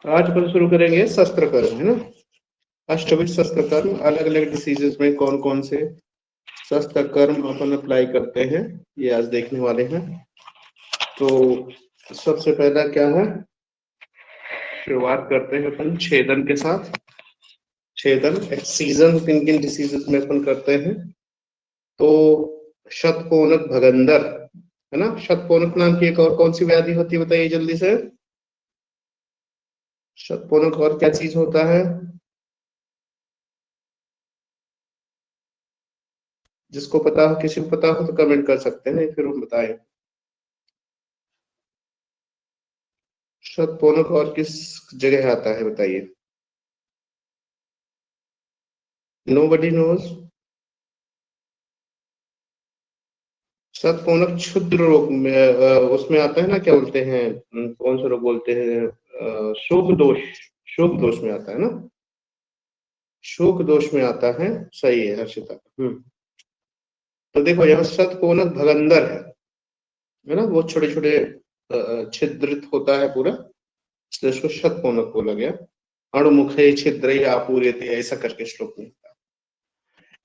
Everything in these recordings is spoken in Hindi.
आज अपन शुरू करेंगे शस्त्र कर्म, है ना। अष्टविध शस्त्र कर्म, अलग अलग डिसीजेस में कौन कौन से शस्त्र कर्म अपन अप्लाई करते हैं, ये आज देखने वाले हैं। तो सबसे पहला क्या है, शुरुआत करते हैं अपन छेदन के साथ। छेदन एक्सीजन किन किन डिसीजेस में अपन करते हैं, तो शतकोणक भगंदर, है ना। शतकोणक नाम की एक और कौन सी व्याधि होती है, बताइए जल्दी से। शतकोणक और क्या चीज होता है, जिसको पता हो, किसी को पता हो तो कमेंट कर सकते हैं, फिर हम बताएं। शतकोणक और किस जगह आता है, बताइए। Nobody knows. शतकोणक क्षुद्र रोग में उसमें आता है ना, क्या बोलते हैं, कौन सा रोग बोलते हैं, शोक दोष। शोक दोष में आता है ना, शोक दोष में आता है। सही है हर्षिता। तो देखो यहाँ शतकोणक भगंदर है ना, वो छोटे छोटे छिद्रित होता है पूरा, इसलिए उसको शतकोणक बोला गया। अणुमुखे छिद्र आपूर्यते, ऐसा करके श्लोक में।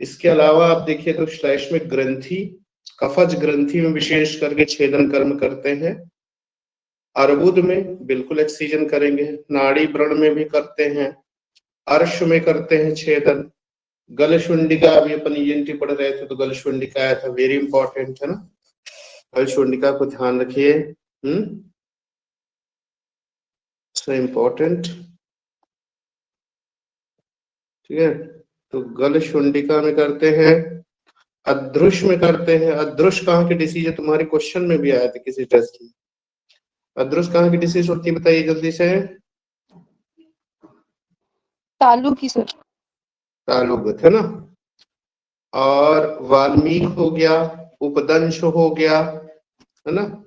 इसके अलावा आप देखिए तो श्लैष्मिक ग्रंथि, कफज ग्रंथि में विशेष करके छेदन कर्म करते हैं। अर्बुद में बिल्कुल एक्सीजन करेंगे, नाड़ी व्रण में भी करते हैं, अर्श में करते हैं छेदन। गलशुंडिका, अभी अपन ईएनटी पढ़ रहे थे तो गलशुंडिका आया था, वेरी इंपॉर्टेंट है ना, गलशुंडिका को ध्यान रखिए। सो इम्पोर्टेंट, ठीक है। तो गलशुंडिका में करते हैं, अदृश में करते हैं। अदृश कहाँ की डिसीज है, तुम्हारे क्वेश्चन में भी आया था किसी टेस्ट में। अदृश कहाँ की डिसीज होती है, बताइए जल्दी से। तालु की सर। तालुगत, है ना। और वाल्मीकि हो गया, उपदंश हो गया, है ना।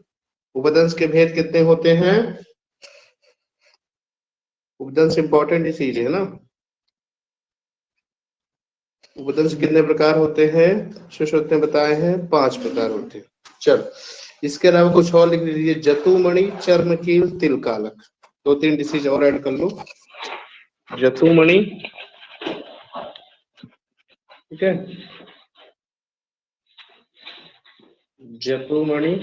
उपदंश के भेद कितने होते हैं, उपदंश इंपॉर्टेंट डिसीज है ना। उपदंश कितने प्रकार होते हैं, सुश्रुत ने बताए हैं 5 प्रकार होते हैं। चलो इसके अलावा कुछ और लिख लीजिए, जतुमणि, चर्मकील, तिलकालक, 2-3 डिसीज और ऐड कर लो। जतुमणि, ठीक है, जतुमणि,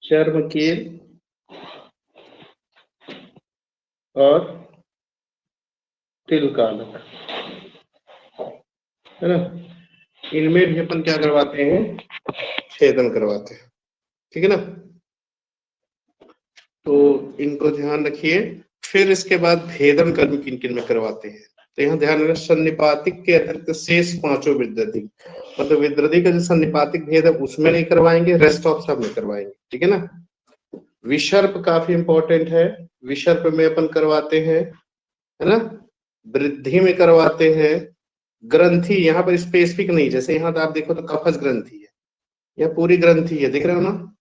चर्मकील और तिलकालक, है ना। इनमें भी अपन क्या करवाते हैं, छेदन करवाते हैं, ठीक है ना। तो इनको ध्यान रखिए। फिर इसके बाद भेदन कर्म किन किन में करवाते हैं, तो यहाँ ध्यान रखना, सन्निपातिक के अतिरिक्त शेष 5 विद्रधि, मतलब विद्रधि का जो सन्निपातिक भेद है उसमें नहीं करवाएंगे, रेस्ट ऑफ सब में करवाएंगे, ठीक है ना। विसर्प काफी इंपॉर्टेंट है, विसर्प में अपन करवाते हैं, है ना। वृद्धि में करवाते हैं। ग्रंथि यहाँ पर स्पेसिफिक नहीं, जैसे यहाँ तो आप देखो तो कफज ग्रंथि है, यह पूरी ग्रंथि है, दिख रहे हो ना,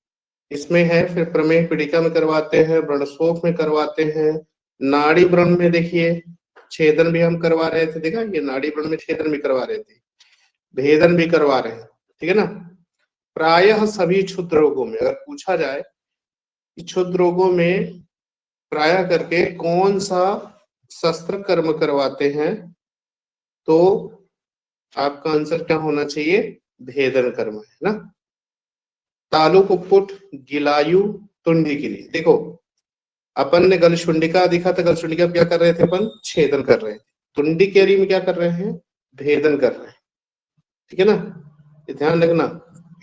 इसमें है। फिर प्रमेह पीड़िका में करवाते हैं, व्रणशोफ में करवाते हैं, नाड़ी व्रण में देखिए छेदन भी हम करवा रहे थे, देखा ये नाड़ी व्रण में छेदन भी करवा रहे थे, भेदन भी करवा रहे हैं, ठीक है ना। प्रायः सभी क्षुद्र रोगों में अगर पूछा जाए कि क्षुद्र रोगों में प्रायः करके कौन सा शस्त्र कर्म करवाते हैं, तो आपका आंसर क्या होना चाहिए, भेदन कर्म, है ना। तालु कुक्कुट, गिलायु, तुंडी के लिए देखो, अपन ने गलशुंडिका दिखा था, गलशुंडिका क्या कर रहे थे अपन, छेदन कर रहे थे। तुंडी केरी में क्या कर रहे हैं, भेदन कर रहे हैं, ठीक है ना। ये ध्यान रखना,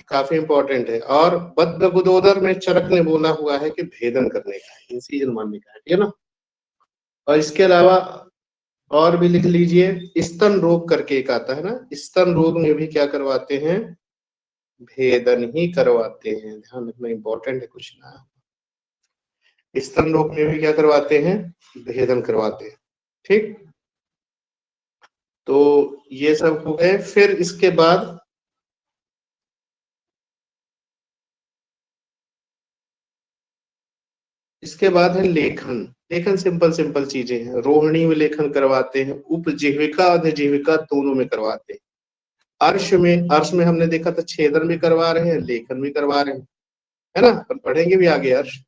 काफी इंपॉर्टेंट है। और बद्ध गुदोदर में चरक ने बोला हुआ है कि भेदन करने का है, इंसिजन मारने का है, ठीक है ना। और इसके अलावा और भी लिख लीजिए, स्तन रोग करके एक आता है ना, स्तन रोग में भी क्या करवाते हैं, भेदन ही करवाते हैं, ध्यान रखना इंपॉर्टेंट है कुछ ना। स्तन रोग में भी क्या करवाते हैं, भेदन करवाते हैं, ठीक। तो ये सब हो गए। फिर इसके बाद है लेखन। लेखन सिंपल सिंपल चीजें हैं, रोहिणी में लेखन करवाते हैं, उपजीविका अधिजीविका दोनों में करवाते हैं। अर्श में हमने देखा था छेदन भी करवा रहे हैं, लेखन भी करवा रहे हैं, है ना, पर पढ़ेंगे भी आगे अर्श।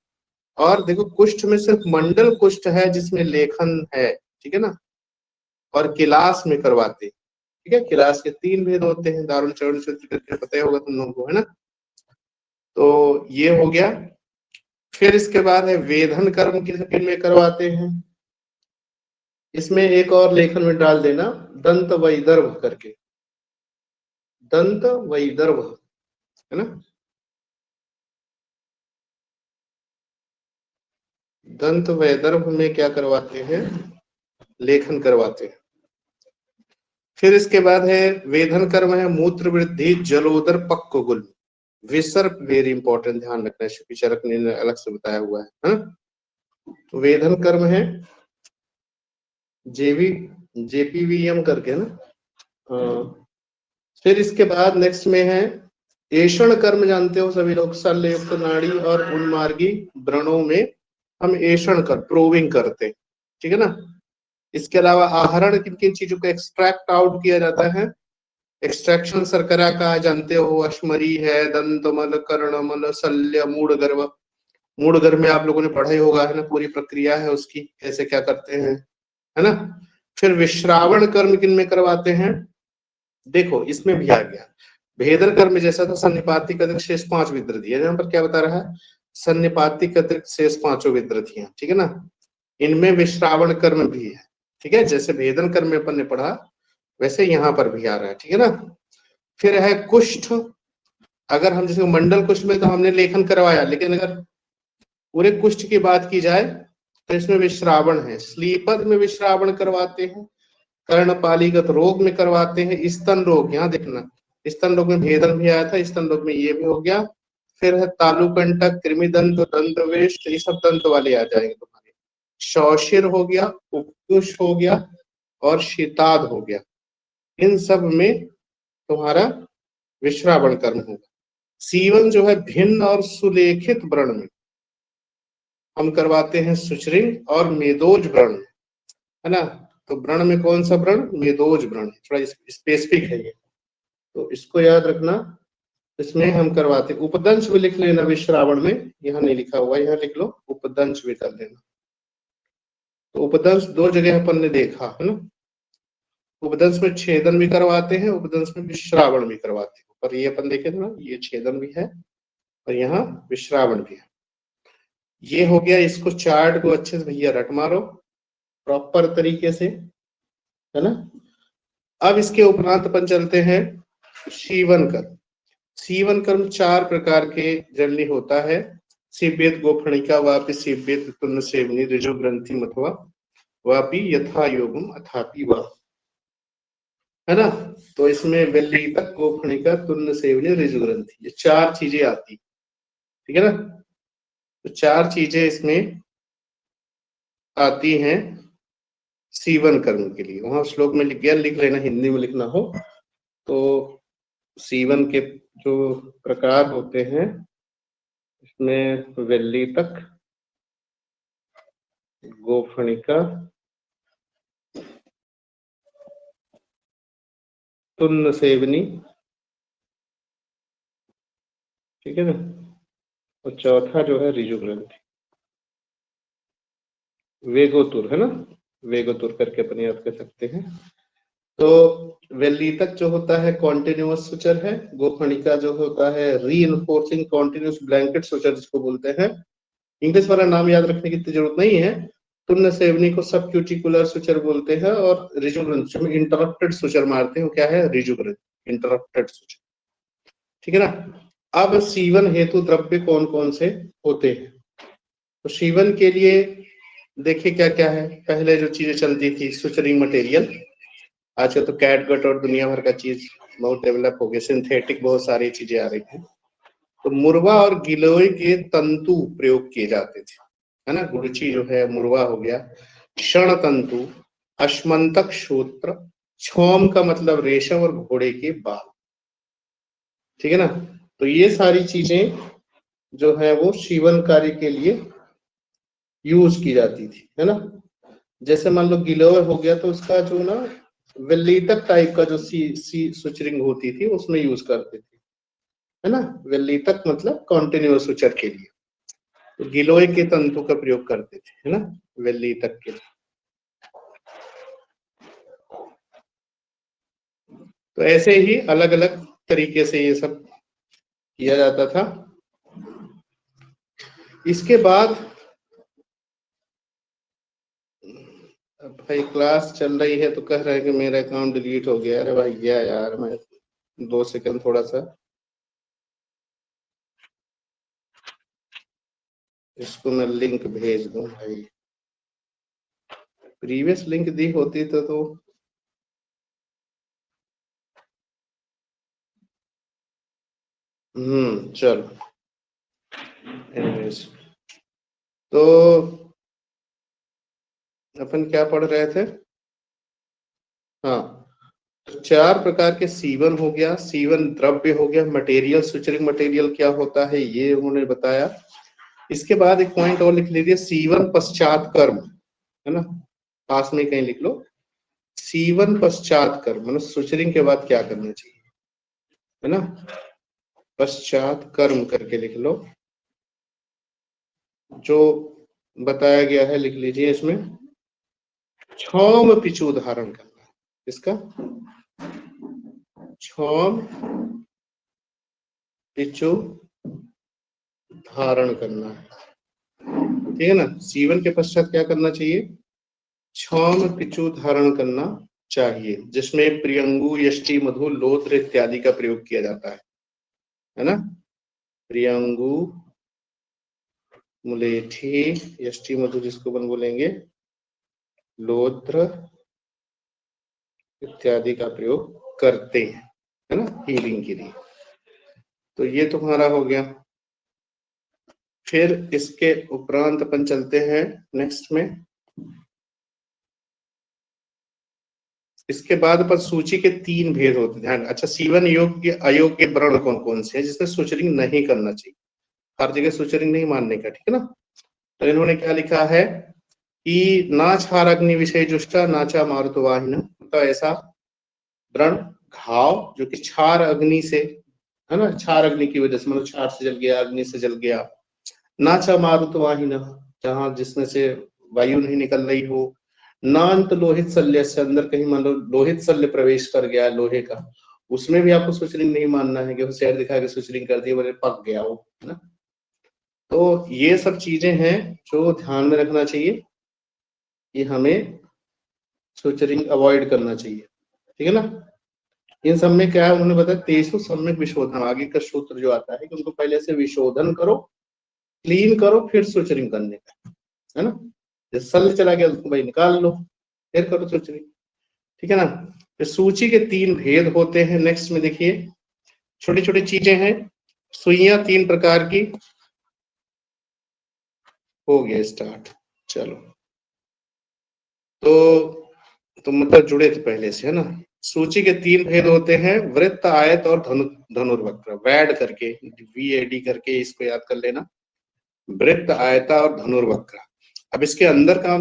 और देखो कुष्ठ में सिर्फ मंडल कुष्ठ है जिसमें लेखन है, ठीक है ना, और किलास में करवाते, ठीक है। किलास के 3 भेद होते हैं, दारुण चरण सूत्र करके पता ही होगा तुम लोगों को, है ना। तो ये हो गया। फिर इसके बाद है वेधन कर्म किन में करवाते हैं, इसमें एक और लेखन में डाल देना दंत वैदर्भ करके, दंत वैदर्भ, है ना, दंत वैदर्भ में क्या करवाते हैं, लेखन करवाते हैं। फिर इसके बाद है वेधन कर्म है मूत्र वृद्धि जलोदर पक्व गुल, विसर्प वेरी इंपॉर्टेंट, ध्यान रखना है, विचारक ने अलग से बताया हुआ है, हाँ? तो वेधन कर्म है जेवी जेपीवीएम करके ना, हाँ। फिर इसके बाद नेक्स्ट में है ऐषण कर्म, जानते हो सभी लोग, शल्ययुक्त नाड़ी और उन्मार्गी व्रणों में हम ऐषण कर प्रोविंग करते हैं, ठीक है ना। इसके अलावा आहरण किन किन चीजों को एक्सट्रैक्ट आउट किया जाता है, एक्सट्रैक्शन शर्करा का जानते हो, अश्मरी है, दंतमल, कर्णमल, शल्य, मूढ़ गर्भ में आप लोगों ने पढ़ा ही होगा, है ना, पूरी प्रक्रिया है उसकी, कैसे क्या करते हैं, है ना। फिर विश्रावण कर्म किन में करवाते हैं, देखो इसमें भी आ गया भेदन कर्म जैसा था, सन्निपातिक अतिरिक्त शेष 5 विद्रथियां, यहाँ पर क्या बता रहा है, सन्निपातिक अतिरिक्त शेष 5 विद्रथियां, ठीक है ना, इनमें विश्रावण कर्म भी है, ठीक है। जैसे भेदन कर्म में अपन ने पढ़ा वैसे यहाँ पर भी आ रहा है, ठीक है ना। फिर है कुष्ठ, अगर हम जैसे मंडल कुष्ठ में तो हमने लेखन करवाया, लेकिन अगर पूरे कुष्ठ की बात की जाए तो इसमें विश्रावण है, स्लीपद में विश्रावण करवाते हैं, कर्णपालीगत रोग में करवाते हैं, स्तन रोग, यहाँ देखना स्तन रोग में भेदन भी आया था, स्तन रोग में ये भी हो गया। फिर है तालुकंटक, कृमिदंत, दंतवेष्ट, ये सब दंत वाले आ जाएंगे तुम्हारे, शौशिर हो गया, उपकुश हो गया और शीताद हो गया, इन सब में तुम्हारा विश्रावण कर्म होगा। सीवन जो है भिन्न और सुलेखित व्रण में हम करवाते हैं सुचरिंग और मेदोज व्रण, है ना। तो व्रण में कौन सा व्रण, मेदोज व्रण, थोड़ा स्पेसिफिक है ये, तो इसको याद रखना। इसमें हम करवाते, उपदंश भी लिख लेना विश्रावण में, यहाँ नहीं लिखा हुआ, यहाँ लिख लो उपदंश भी कर लेना। तो उपदंश 2 जगह अपन ने देखा, है ना, उपदंश में छेदन भी करवाते हैं, उपदंश में विश्रावण भी करवाते हैं, पर ये अपन देखे थे ना, ये छेदन भी है और यहाँ विश्रावण भी है। ये हो गया, इसको चार्ट को अच्छे से भैया रट मारो प्रॉपर तरीके से, है ना। अब इसके उपरांत अपन चलते हैं सीवन कर्म। सीवन कर्म 4 प्रकार के जनरली होता है, सीव्यत गोफणिका वापि सीव्यत तुन्न सेवनी ऋजु ग्रंथि अथवा वापि यथा योगम अथापि वा, है ना। तो इसमें वेल्लीतक, गोफणिका, तुन्न सेवनी, ऋजु ग्रंथि, ये 4 चीजें आती, ठीक है ना। तो 4 चीजें इसमें आती हैं सीवन कर्म के लिए, वहां श्लोक में लिख गया, लिख लेना, हिंदी में लिखना हो तो। सीवन के जो प्रकार होते हैं इसमें वेल्लीतक, गोफणिका, तुन्न सेवनी, ठीक है ना, और चौथा जो है ऋजु ग्रंथि, वेगोतुर, है ना, वेगोतुर करके अपन याद कर सकते हैं। तो वेल्लीतक जो होता है कॉन्टिन्यूअस सुचर है, गोफणिका जो होता है रीइंफोर्सिंग कॉन्टिन्यूअस ब्लैंकेट सुचर जिसको बोलते हैं, इंग्लिश वाला नाम याद रखने की जरूरत नहीं है। तुन्न सेवनी को सब क्यूटिकुलर सुचर बोलते हैं, और ऋजु ग्रंथि में इंटरप्टेड सुचर मारते हैं, वो क्या है, ऋजु ग्रंथि, इंटरप्टेड सुचर, ठीक है ना। अब सीवन हेतु द्रव्य कौन कौन से होते हैं, तो सीवन के लिए देखिए क्या क्या है। पहले जो चीजें चलती थी सुचरिंग मटेरियल, आजकल तो कैटगट और दुनिया भर का चीज बहुत डेवलप हो गया, सिंथेटिक बहुत सारी चीजें आ रही थी। तो मुरवा और गिलोय के तंतु प्रयोग किए जाते थे, है ना, गुरुची जो है मुरवा हो गया, क्षण तंतु, अश्मंतक सूत्र, छोम का मतलब रेशम और घोड़े के बाल, ठीक है ना। तो ये सारी चीजें जो है वो सीवन कार्य के लिए यूज की जाती थी, है ना। जैसे मान लो गिलोय हो गया तो उसका जो ना वेल्लीतक टाइप का जो सी सुचरिंग होती थी उसमें यूज करते थे, है ना। वेल्लीतक मतलब कॉन्टिन्यूअस सुचर के लिए। तो गिलोय के तंतु का प्रयोग करते थे, है ना, वेल्ली तक के। तो ऐसे ही अलग अलग तरीके से ये सब किया जाता था। इसके बाद भाई क्लास चल रही है तो कह रहे हैं कि मेरा अकाउंट डिलीट हो गया। अरे भाई क्या यार, मैं 2 सेकंड थोड़ा सा इसको मैं लिंक भेज दूं भाई। प्रीवियस लिंक दी होती तो चलो एनीवेज, तो अपन क्या पढ़ रहे थे? हाँ, तो 4 प्रकार के सीवन हो गया, सीवन द्रव्य हो गया, मटेरियल, सुचरिंग मटेरियल क्या होता है ये उन्होंने बताया। इसके बाद एक पॉइंट और लिख लीजिए, सीवन पश्चात कर्म, है ना, पास में कहीं लिख लो, सीवन पश्चात कर्म मतलब सुचरिंग के बाद क्या करना चाहिए, है ना, पश्चात कर्म करके लिख लो। जो बताया गया है लिख लीजिए इसमें, क्षौम पिचु धारण करना, इसका क्षौम पिचु धारण करना है, ठीक है ना। सीवन के पश्चात क्या करना चाहिए? क्षौम पिचु धारण करना चाहिए, जिसमें प्रियंगु, यष्टि, मधु, लोत्र इत्यादि का प्रयोग किया जाता है ना। प्रियंगु, मुलेठी, यष्टि, मधु जिसको अपन बोलेंगे, लोत्र इत्यादि का प्रयोग करते हैं, है ना, हीलिंग के लिए। तो ये तुम्हारा हो गया। फिर इसके उपरांत अपन चलते हैं नेक्स्ट में। इसके बाद अपन सूची के 3 भेद होते हैं, ध्यान। अच्छा, सीवन योग्य अयोग्य व्रण कौन कौन से हैं जिसमें सुचरिंग नहीं करना चाहिए? हर जगह सुचरिंग नहीं मानने का, ठीक है ना। तो इन्होंने क्या लिखा है कि ना छार अग्नि विषय जुष्टा नाचा मारुतवाहिन, तो ऐसा व्रण, घाव जो कि छार अग्नि से, है ना, छार अग्नि की वजह से, मतलब छार से जल गया, अग्नि से जल गया। नाचा मारुतवाहिन, जहां जिसमें से वायु नहीं निकल रही हो। नांत लोहित शल्य से, अंदर कहीं मान लो लोहित शल्य प्रवेश कर गया लोहे का, उसमें भी आपको सुचरिंग नहीं मानना है कि शेर दिखा के सुचरिंग कर दिया, बोले पक गया वो, है ना। तो ये सब चीजें हैं जो ध्यान में रखना चाहिए कि हमें सुचरिंग अवॉइड करना चाहिए, ठीक है ना। इन सब में क्या है उन्होंने बताया, तेसु सम्यक विशोधन, आगे का सूत्र जो आता है कि उनको पहले से विशोधन करो, क्लीन करो, फिर सुचरिंग करने का, है ना। जैसे शल्य चला गया उसको भाई निकाल लो, फिर करो सुचरिंग, ठीक है ना। तो सूची के 3 भेद होते हैं। नेक्स्ट में देखिए, छोटी छोटी चीजें हैं। सुइयां 3 प्रकार की, हो गया स्टार्ट, चलो। तो मतलब जुड़े थे पहले से, है ना। सूची के 3 भेद होते हैं, वृत्त, आयत और धनुर्वक्र, वैड करके, VAD करके इसको याद कर लेना, वृत्त, आयता और धनुर्वक्र। अब इसके अंदर का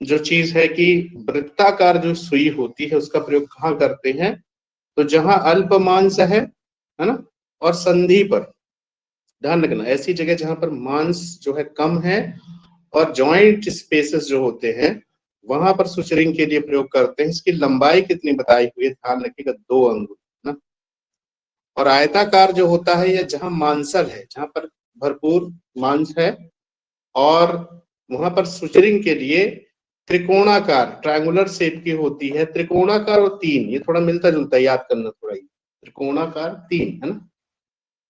जो चीज है कि वृत्ताकार जो सुई होती है उसका प्रयोग कहाँ करते हैं? तो जहां अल्प मांस है ना, और संधि पर, ध्यान रखना, ऐसी जगह जहां पर मांस जो है कम है और जॉइंट स्पेसेस जो होते हैं वहां पर सुचरिंग के लिए प्रयोग करते हैं। इसकी लंबाई कितनी बताई हुई है, ध्यान रखिएगा, 2 अंगुल ना। और आयताकार जो होता है, या जहां मांसल है, जहां पर भरपूर मांस है, और वहां पर सुचरिंग के लिए त्रिकोणाकार, ट्रायंगुलर शेप की होती है। त्रिकोणाकार और 3 ये थोड़ा मिलता जुलता है, याद करना थोड़ा ही, त्रिकोणाकार 3, है ना,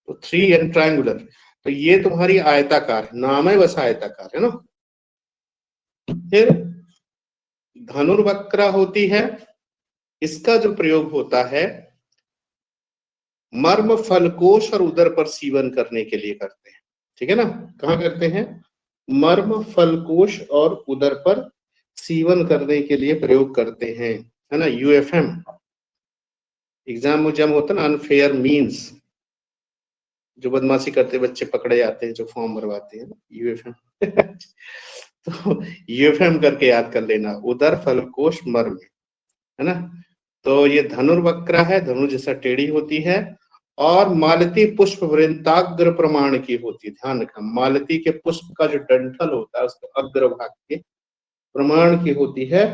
तो 3 एंड ट्रायंगुलर, तो ये तुम्हारी आयताकार, नाम है बस आयताकार, है ना। फिर धनुर्वक्र होती है, इसका जो प्रयोग होता है मर्म, फलकोश और उदर पर सीवन करने के लिए करते हैं, ठीक है ना। कहाँ करते हैं? मर्म, फलकोश और उदर पर सीवन करने के लिए प्रयोग करते हैं, है ना। UFM, एग्जाम जम होता है ना, अनफेयर मीन्स, जो बदमाशी करते बच्चे पकड़े जाते हैं, जो फॉर्म भरवाते हैं, UFM तो UFM करके याद कर लेना, उदर, फलकोश, मर्म, है ना। तो ये धनुर्वक्र है, धनु जैसा टेढ़ी होती है, और मालती पुष्प वृंताग्र प्रमाण की होती है। ध्यान रखना, मालती के पुष्प का जो डंठल होता है उसके अग्रभाग के प्रमाण की होती है।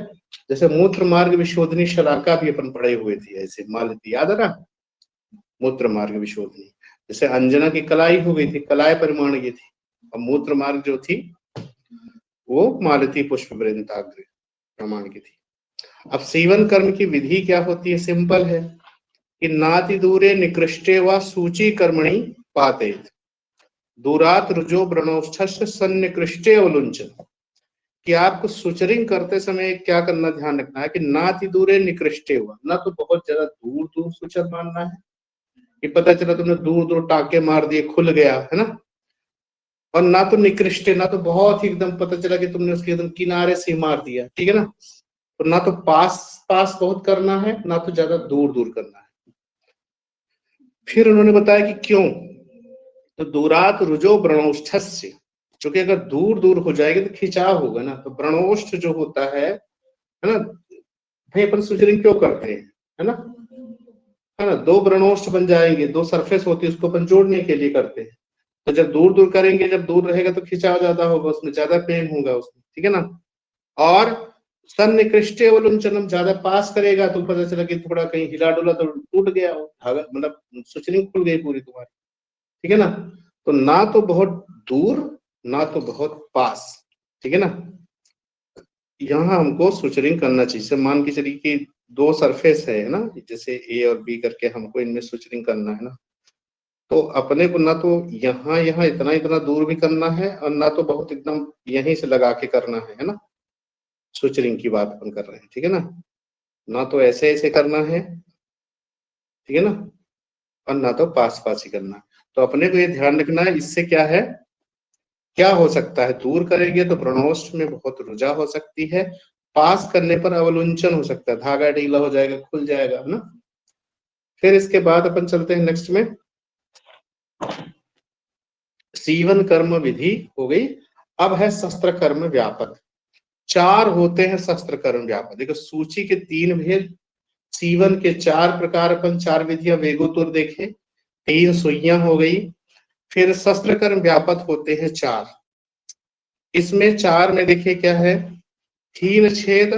जैसे मूत्र मार्ग विशोधनी शलाका भी अपन पढ़े हुए थे, ऐसे मालती याद है ना, मूत्र मार्ग विशोधनी। जैसे अंजना की कलाई हो गई थी, कलाई परिमाण की थी, और मूत्र मार्ग जो थी वो मालती पुष्प वृंताग्र प्रमाण की थी। अब सीवन कर्म की विधि क्या होती है? सिंपल है कि नाति दूरे निकृष्टे व सूची कर्मणि पातेत, दूरात रुजो व्रणोष्ठस्य सन्निकृष्टे उलुंचन। कि आपको सुचरिंग करते समय क्या करना, ध्यान रखना है कि नाति दूरे निकृष्टे हुआ, ना तो बहुत ज्यादा दूर दूर सुचर मारना है कि पता चला तुमने दूर दूर टाके मार दिए, खुल गया है ना, और ना तो निकृष्टे, ना तो बहुत ही एकदम पता चला कि तुमने उसके एकदम किनारे से मार दिया, ठीक है ना। तो ना तो पास पास बहुत करना है, ना तो ज्यादा दूर दूर करना है। फिर उन्होंने बताया कि क्यों, तो दूरात रुजो व्रणोष्ठस्य, क्योंकि अगर दूर दूर हो जाएगी तो खिंचाव होगा ना। तो व्रणोष्ठ जो होता है ना, भाई अपन सुचरिंग क्यों करते हैं, है ना, है ना, दो व्रणोष्ठ बन जाएंगे, दो सरफेस होती है, उसको अपन जोड़ने के लिए करते हैं। तो जब दूर दूर करेंगे, जब दूर रहेगा तो खिंचाव ज्यादा होगा, उसमें ज्यादा पेन होगा उसमें, ठीक है ना। और सन्निकृष्टे वलुंचनम, ज्यादा पास करेगा तो पता चला कि थोड़ा कहीं हिला डुला तो टूट गया हो धागा, मतलब सुचरिंग खुल गई पूरी तुम्हारी, ठीक है ना। तो ना तो बहुत दूर, ना तो बहुत पास, ठीक है ना। यहाँ हमको सुचरिंग करना चाहिए। जैसे मान के चलिए कि दो सरफेस है ना, जैसे ए और बी करके हमको इनमें सुचरिंग करना है ना, तो अपने को ना तो यहाँ यहाँ इतना इतना दूर भी करना है, और ना तो बहुत एकदम यहीं से लगा के करना है ना। सुचरिंग की बात अपन कर रहे हैं, ठीक है ना। ना तो ऐसे ऐसे करना है, ठीक है ना, और ना तो पास पास ही करना है। तो अपने को ये ध्यान रखना है, इससे क्या है, क्या हो सकता है, दूर करेंगे तो व्रणोष्ठ में बहुत रुजा हो सकती है, पास करने पर अवलुंचन हो सकता है, धागा ढीला हो जाएगा, खुल जाएगा, है ना। फिर इसके बाद अपन चलते हैं नेक्स्ट में, सीवन कर्म विधि हो गई। अब है शस्त्र कर्म व्यापक। चार होते हैं शस्त्र कर्म व्यापक। देखो सूची के तीन भेद, सीवन के चार प्रकार, अपन चार विधियां वेगोतुर देखे, तीन सुइयां हो गई। फिर शस्त्र कर्म व्यापक होते हैं चार। इसमें चार में देखिए क्या है, हीन छेद,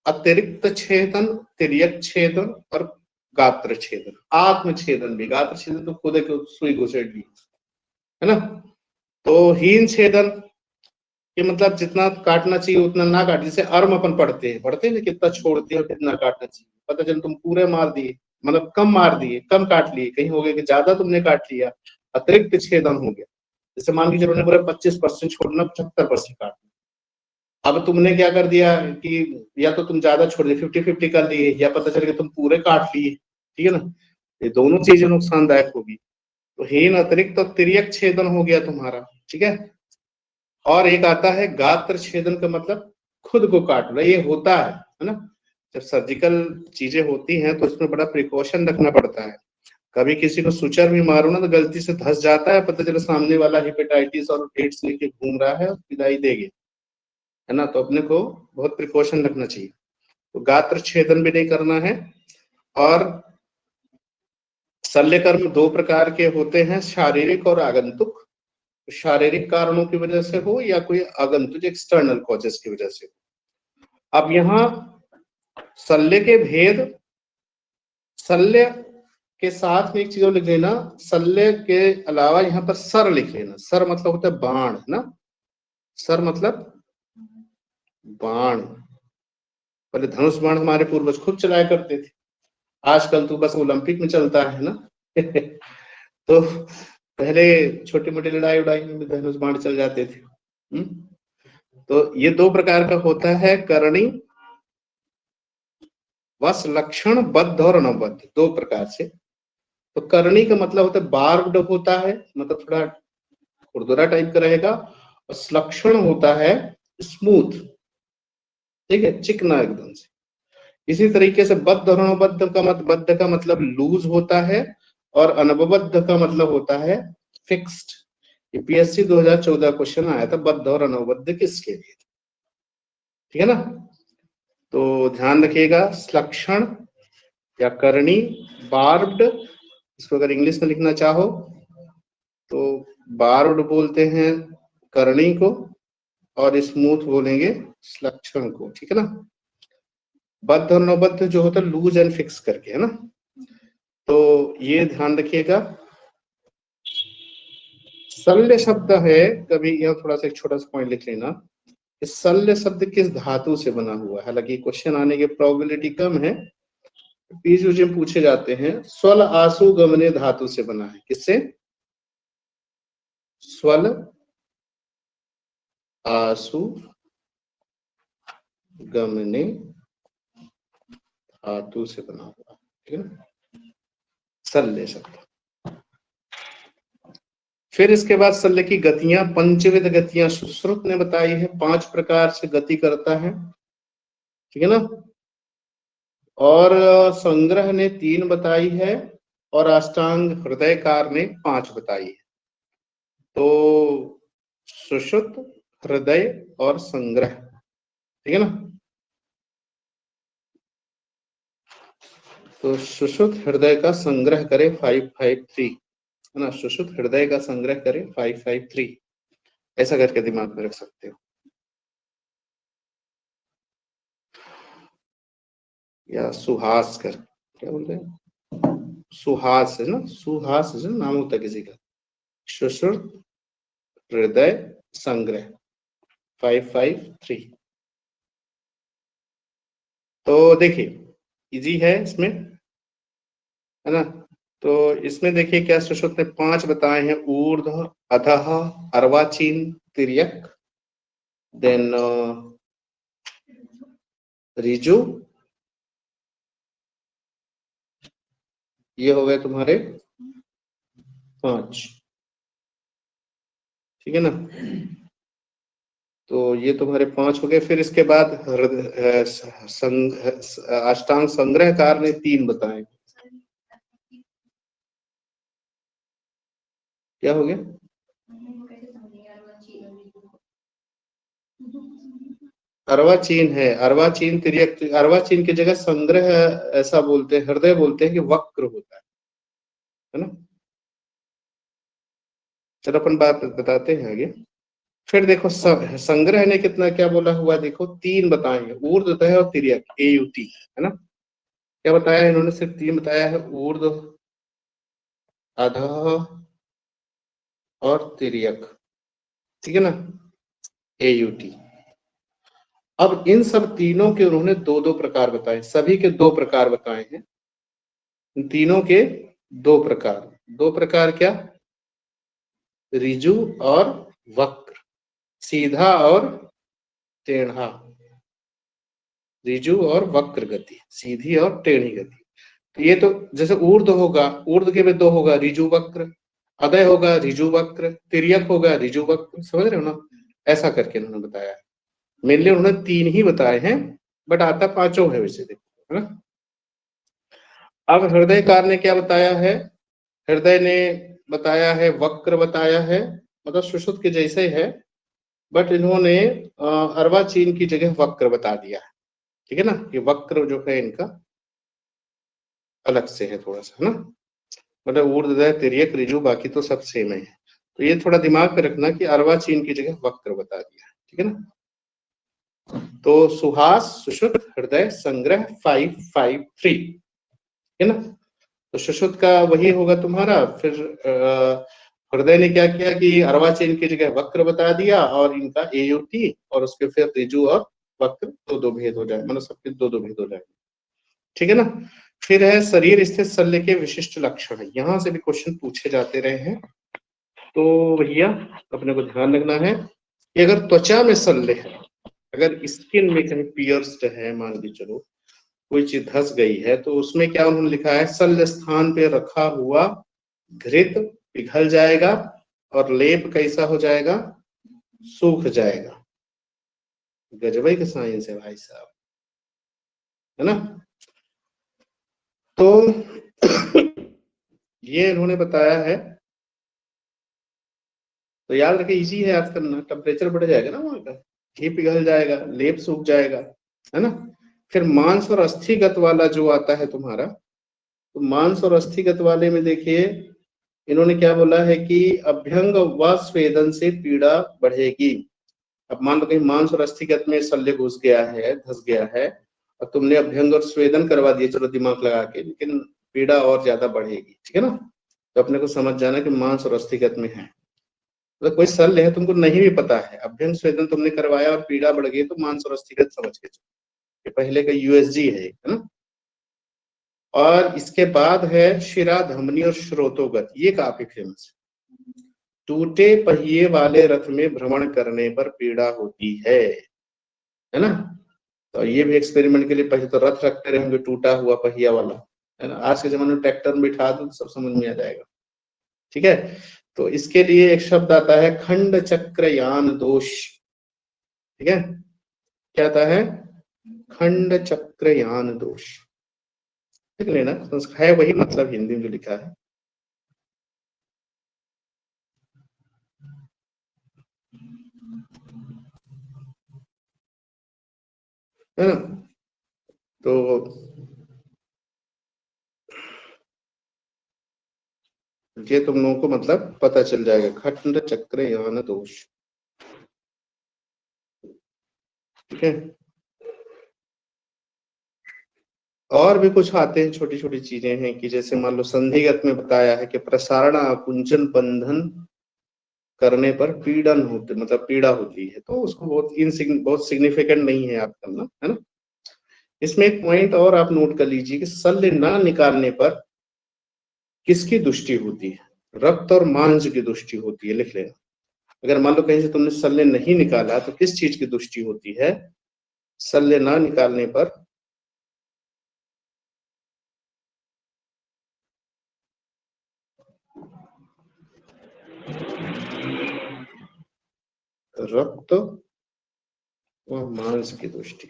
अतिरिक्त छेदन, तिर्यक छेदन और गात्र छेदन। आत्म छेदन भी, गात्र छेदन तो खुद के सुई घुसेड़ ली, है ना। तो हीन छेदन कि मतलब जितना काटना चाहिए उतना ना काट, जैसे अर्म अपन पढ़ते हैं ना, कितना छोड़ते हैं और कितना काटना चाहिए, पता चल तुम पूरे मार दिए, मतलब कम मार दिए, कम काट लिए, कहीं हो गया कि ज्यादा तुमने काट लिया, अतिरिक्त छेदन हो गया। जैसे मान लीजिए उन्होंने बोला 25% छोड़ना, 75% काटना। अब तुमने क्या कर दिया कि या तो तुम ज्यादा छोड़ दिए, 50-50 कर लिए, या पता चल गया तुम पूरे काट लिए, ठीक है ना। ये दोनों चीजें नुकसानदायक होगी। तो हीन, अतिरिक्त और तिर्यक छेदन हो गया तुम्हारा, ठीक है। और एक आता है गात्र छेदन का मतलब खुद को काटना, ये होता है ना। जब सर्जिकल चीजें होती हैं तो इसमें बड़ा प्रिकॉशन रखना पड़ता है। कभी किसी को सुचर भी मारो ना तो गलती से धस जाता है, पता चला सामने वाला हेपेटाइटिस और एड्स लेके घूम रहा है, विदाई देगी, है ना। तो अपने को बहुत प्रिकॉशन रखना चाहिए। तो गात्र छेदन भी नहीं करना है। और शल्य कर्म दो प्रकार के होते हैं, शारीरिक और आगंतुक। शारीरिक कारणों की वजह से हो या कोई आगंतुक एक्सटर्नल कॉजेस की वजह से। अब यहाँ शल्य के भेद, शल्य के साथ में एक चीज और लिख लेना, शल्य के अलावा यहाँ पर सर लिख लेना। सर मतलब होता है बाण, है ना। सर मतलब बाण। पहले धनुष बाण हमारे पूर्वज खूब चलाया करते थे, आजकल तो बस ओलंपिक में चलता है ना। तो पहले छोटी मोटी लड़ाई उड़ाई में धनुष बाण चल जाते थे। तो ये दो प्रकार का होता है, करणी वश लक्षण बद्ध और अनबद्ध, दो प्रकार से। तो करणी का मतलब होता है बार्ब्ड होता है, मतलब थोड़ा खुरदुरा टाइप का रहेगा, और लक्षण होता है स्मूथ, ठीक है, चिकना एकदम से। इसी तरीके से बद्ध और अनबद्ध का बद्ध का मतलब लूज होता है, और अनबद्ध का मतलब होता है फिक्स्ड। यूपीएससी 2014 क्वेश्चन आया था, बद्ध और अनबद्ध किसके लिए, ठीक है ना। तो ध्यान रखिएगा, लक्षण या करणी, बार्ब्ड, इसको अगर इंग्लिश में लिखना चाहो तो बार्ड बोलते हैं करणी को और स्मूथ बोलेंगे लक्षण को, ठीक है ना। बद्ध और नौबद्ध जो होता है लूज एंड फिक्स करके, है ना। तो ये ध्यान रखिएगा। शल्य शब्द है, कभी यह थोड़ा सा एक छोटा सा पॉइंट लिख लेना, इस शल्य शब्द किस धातु से बना हुआ है। हालांकि क्वेश्चन आने की प्रोबेबिलिटी कम है, पीछे पूछे जाते हैं। स्वल आसु गमने धातु से बना है, किससे? स्वल आसु गमने धातु से बना हुआ, ठीक है ना, शल्य शब्द। फिर इसके बाद शल्य की गतियां, पंचविध गतियां सुश्रुत ने बताई है, 5 प्रकार से गति करता है, ठीक है ना। और संग्रह ने 3 बताई है और अष्टांग हृदयकार ने 5 बताई है। तो सुषुप्त, हृदय और संग्रह, ठीक है ना। तो सुषुप्त हृदय का संग्रह करे 553, है ना। सुषुप्त हृदय का संग्रह करे 553, ऐसा करके दिमाग में रख सकते हो। या सुहास कर, क्या बोलते हैं, सुहास है ना, सुहास है नाम होता है किसी का। सुषुप्त हृदय संग्रह 553। तो देखिए इजी है इसमें, है ना। तो इसमें देखिए क्या सुश्रुत ने 5 बताए हैं, ऊर्ध, अधः, अर्वाचीन, तिर्यक, देन ऋजु, ये हो गए तुम्हारे 5, ठीक है ना। तो ये तुम्हारे 5 हो गए। फिर इसके बाद अष्टांग संग्रहकार ने 3 बताए, क्या हो गया? अर्वाचीन है, अर्वाचीन तिर्यक, अर्वाचीन की जगह संग्रह ऐसा बोलते हैं, हृदय बोलते हैं कि वक्र होता है ना। चलो अपन बात बताते हैं आगे। फिर देखो संग्रह ने कितना क्या बोला हुआ, देखो 3 बताएंगे, ऊर्ध्व और तिर्यक, AUT, है ना। क्या बताया इन्होंने? सिर्फ 3 बताया है, ऊर्ध्व, अधः और तिर्यक, ठीक है ना, AUT। अब इन सब तीनों के उन्होंने 2-2 प्रकार बताए, सभी के 2 प्रकार बताए हैं, इन तीनों के 2 प्रकार। 2 प्रकार क्या? ऋजु और वक्र, सीधा और टेढ़ा, ऋजु और वक्र गति, सीधी और टेढ़ी गति। तो ये तो जैसे ऊर्ध होगा, ऊर्ध के में 2 होगा, ऋजु वक्र, अदय होगा ऋजु वक्र, तिर्यक होगा ऋजु वक्र, समझ रहे हो ना। ऐसा करके उन्होंने बताया। मेनली उन्होंने 3 ही बताए हैं, बट आता 5 है वैसे, देखो, है ना। अब हृदयकार ने क्या बताया है? हृदय ने बताया है वक्र बताया है, मतलब सुश्रुत के जैसे है, बट इन्होंने अर्वाचीन की जगह वक्र बता दिया है, ठीक है ना। ये वक्र जो है इनका अलग से है थोड़ा सा, है ना। मतलब ऊर्ध्व, तिर्यक, ऋजु बाकी तो सब सेम है। तो ये थोड़ा दिमाग में रखना कि अर्वाचीन की जगह वक्र बता दिया, ठीक है ना। तो सुहास, सुषुप्त, हृदय, संग्रह 553, है ना। तो सुषुप्त का वही होगा तुम्हारा। फिर हृदय ने क्या किया कि अर्वाचीन की जगह वक्र बता दिया और इनका AUT, और उसके फिर ऋजु और वक्र 2-2 भेद हो जाए, मतलब सबके 2-2 भेद हो जाए, ठीक है ना। फिर है शरीर स्थित शल्य के विशिष्ट लक्षण, यहां से भी क्वेश्चन पूछे जाते रहे हैं। तो भैया अपने को ध्यान रखना है कि अगर त्वचा में शल्य है, अगर स्किन में कहीं पियर्स्ड है, मान के चलो कोई चीज धस गई है, तो उसमें क्या उन्होंने लिखा है, शल्य स्थान पे रखा हुआ घृत पिघल जाएगा और लेप कैसा हो जाएगा, सूख जाएगा। गजबई का साइंस है भाई साहब, है ना। तो ये इन्होंने बताया है। तो याद रखे इजी है आज करना, टेम्परेचर बढ़ जाएगा ना वहां का, घी पिघल जाएगा, लेप सूख जाएगा, है ना। फिर मांस और अस्थिगत वाला जो आता है तुम्हारा, तो मांस और अस्थिगत वाले में देखिए इन्होंने क्या बोला है कि अभ्यंग व स्वेदन से पीड़ा बढ़ेगी। अब मान लो कहीं मांस और अस्थिगत में शल्य घुस गया है, धस गया है, और तुमने अभ्यंग और स्वेदन करवा दिए चलो दिमाग लगा के, लेकिन पीड़ा और ज्यादा बढ़ेगी, ठीक है ना। तो अपने को समझ जाना कि मांस और अस्थिगत में है, मतलब कोई शल्य है तुमको नहीं भी पता है, अभ्यंग स्वेदन तुमने करवाया और पीड़ा बढ़ गई, तो मांस और अस्थिगत समझ के चलो, ये पहले का यूएसजी है ना। और इसके बाद है शिरा धमनी और श्रोतोगत, ये काफी फेमस है। टूटे पहिए वाले रथ में भ्रमण करने पर पीड़ा होती है ना। तो ये भी एक्सपेरिमेंट के लिए पहले तो रथ रखते रहेंगे टूटा हुआ पहिया वाला, है ना। आज के जमाने में ट्रैक्टर में बिठा दो तो सब समझ में आ जाएगा, ठीक है। तो इसके लिए एक शब्द आता है खंड चक्रयान दोष, ठीक है। क्या आता है? खंड चक्रयान दोष, लिख लेना, है वही मतलब हिंदी में जो लिखा है ना। तो ये तुम लोगों को मतलब पता चल जाएगा, खंड चक्रयान दोष, ठीक है। और भी कुछ आते हैं, छोटी छोटी चीजें हैं कि जैसे मान लो संधिगत में बताया है कि प्रसारण आकुंचन बंधन करने पर पीड़न होते, मतलब पीड़ा होती है, तो उसको बहुत सिग्निफिकेंट नहीं है आप करना, है ना। इसमें एक पॉइंट और आप नोट कर लीजिए कि शल्य ना निकालने पर किसकी दृष्टि होती है? रक्त और मांस की दृष्टि होती है, लिख लेना। अगर मान लो कहीं से तुमने शल्य नहीं निकाला तो किस चीज की दृष्टि होती है? शल्य ना निकालने पर रक्त व मांस की दृष्टि,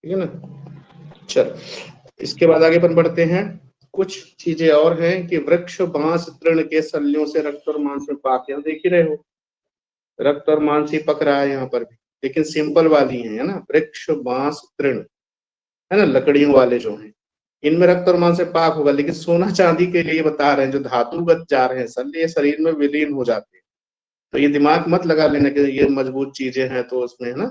ठीक है ना। चल इसके बाद आगे अपन बढ़ते हैं। कुछ चीजें और हैं कि वृक्ष बांस तृण के शल्यों से रक्त और मांस में पाक, यहाँ देख ही रहे हो रक्त और मांस ही पक रहा है यहाँ पर भी, लेकिन सिंपल वाली है ना, वृक्ष बांस तृण, है ना, लकड़ियों वाले जो हैं, इनमें रक्त और मांस से पाक होगा। लेकिन सोना चांदी के लिए बता रहे हैं जो धातुगत जा रहे हैं शल्य, ये शरीर में विलीन हो जाते हैं। तो ये दिमाग मत लगा लेना कि ये मजबूत चीजें हैं तो उसमें, है ना।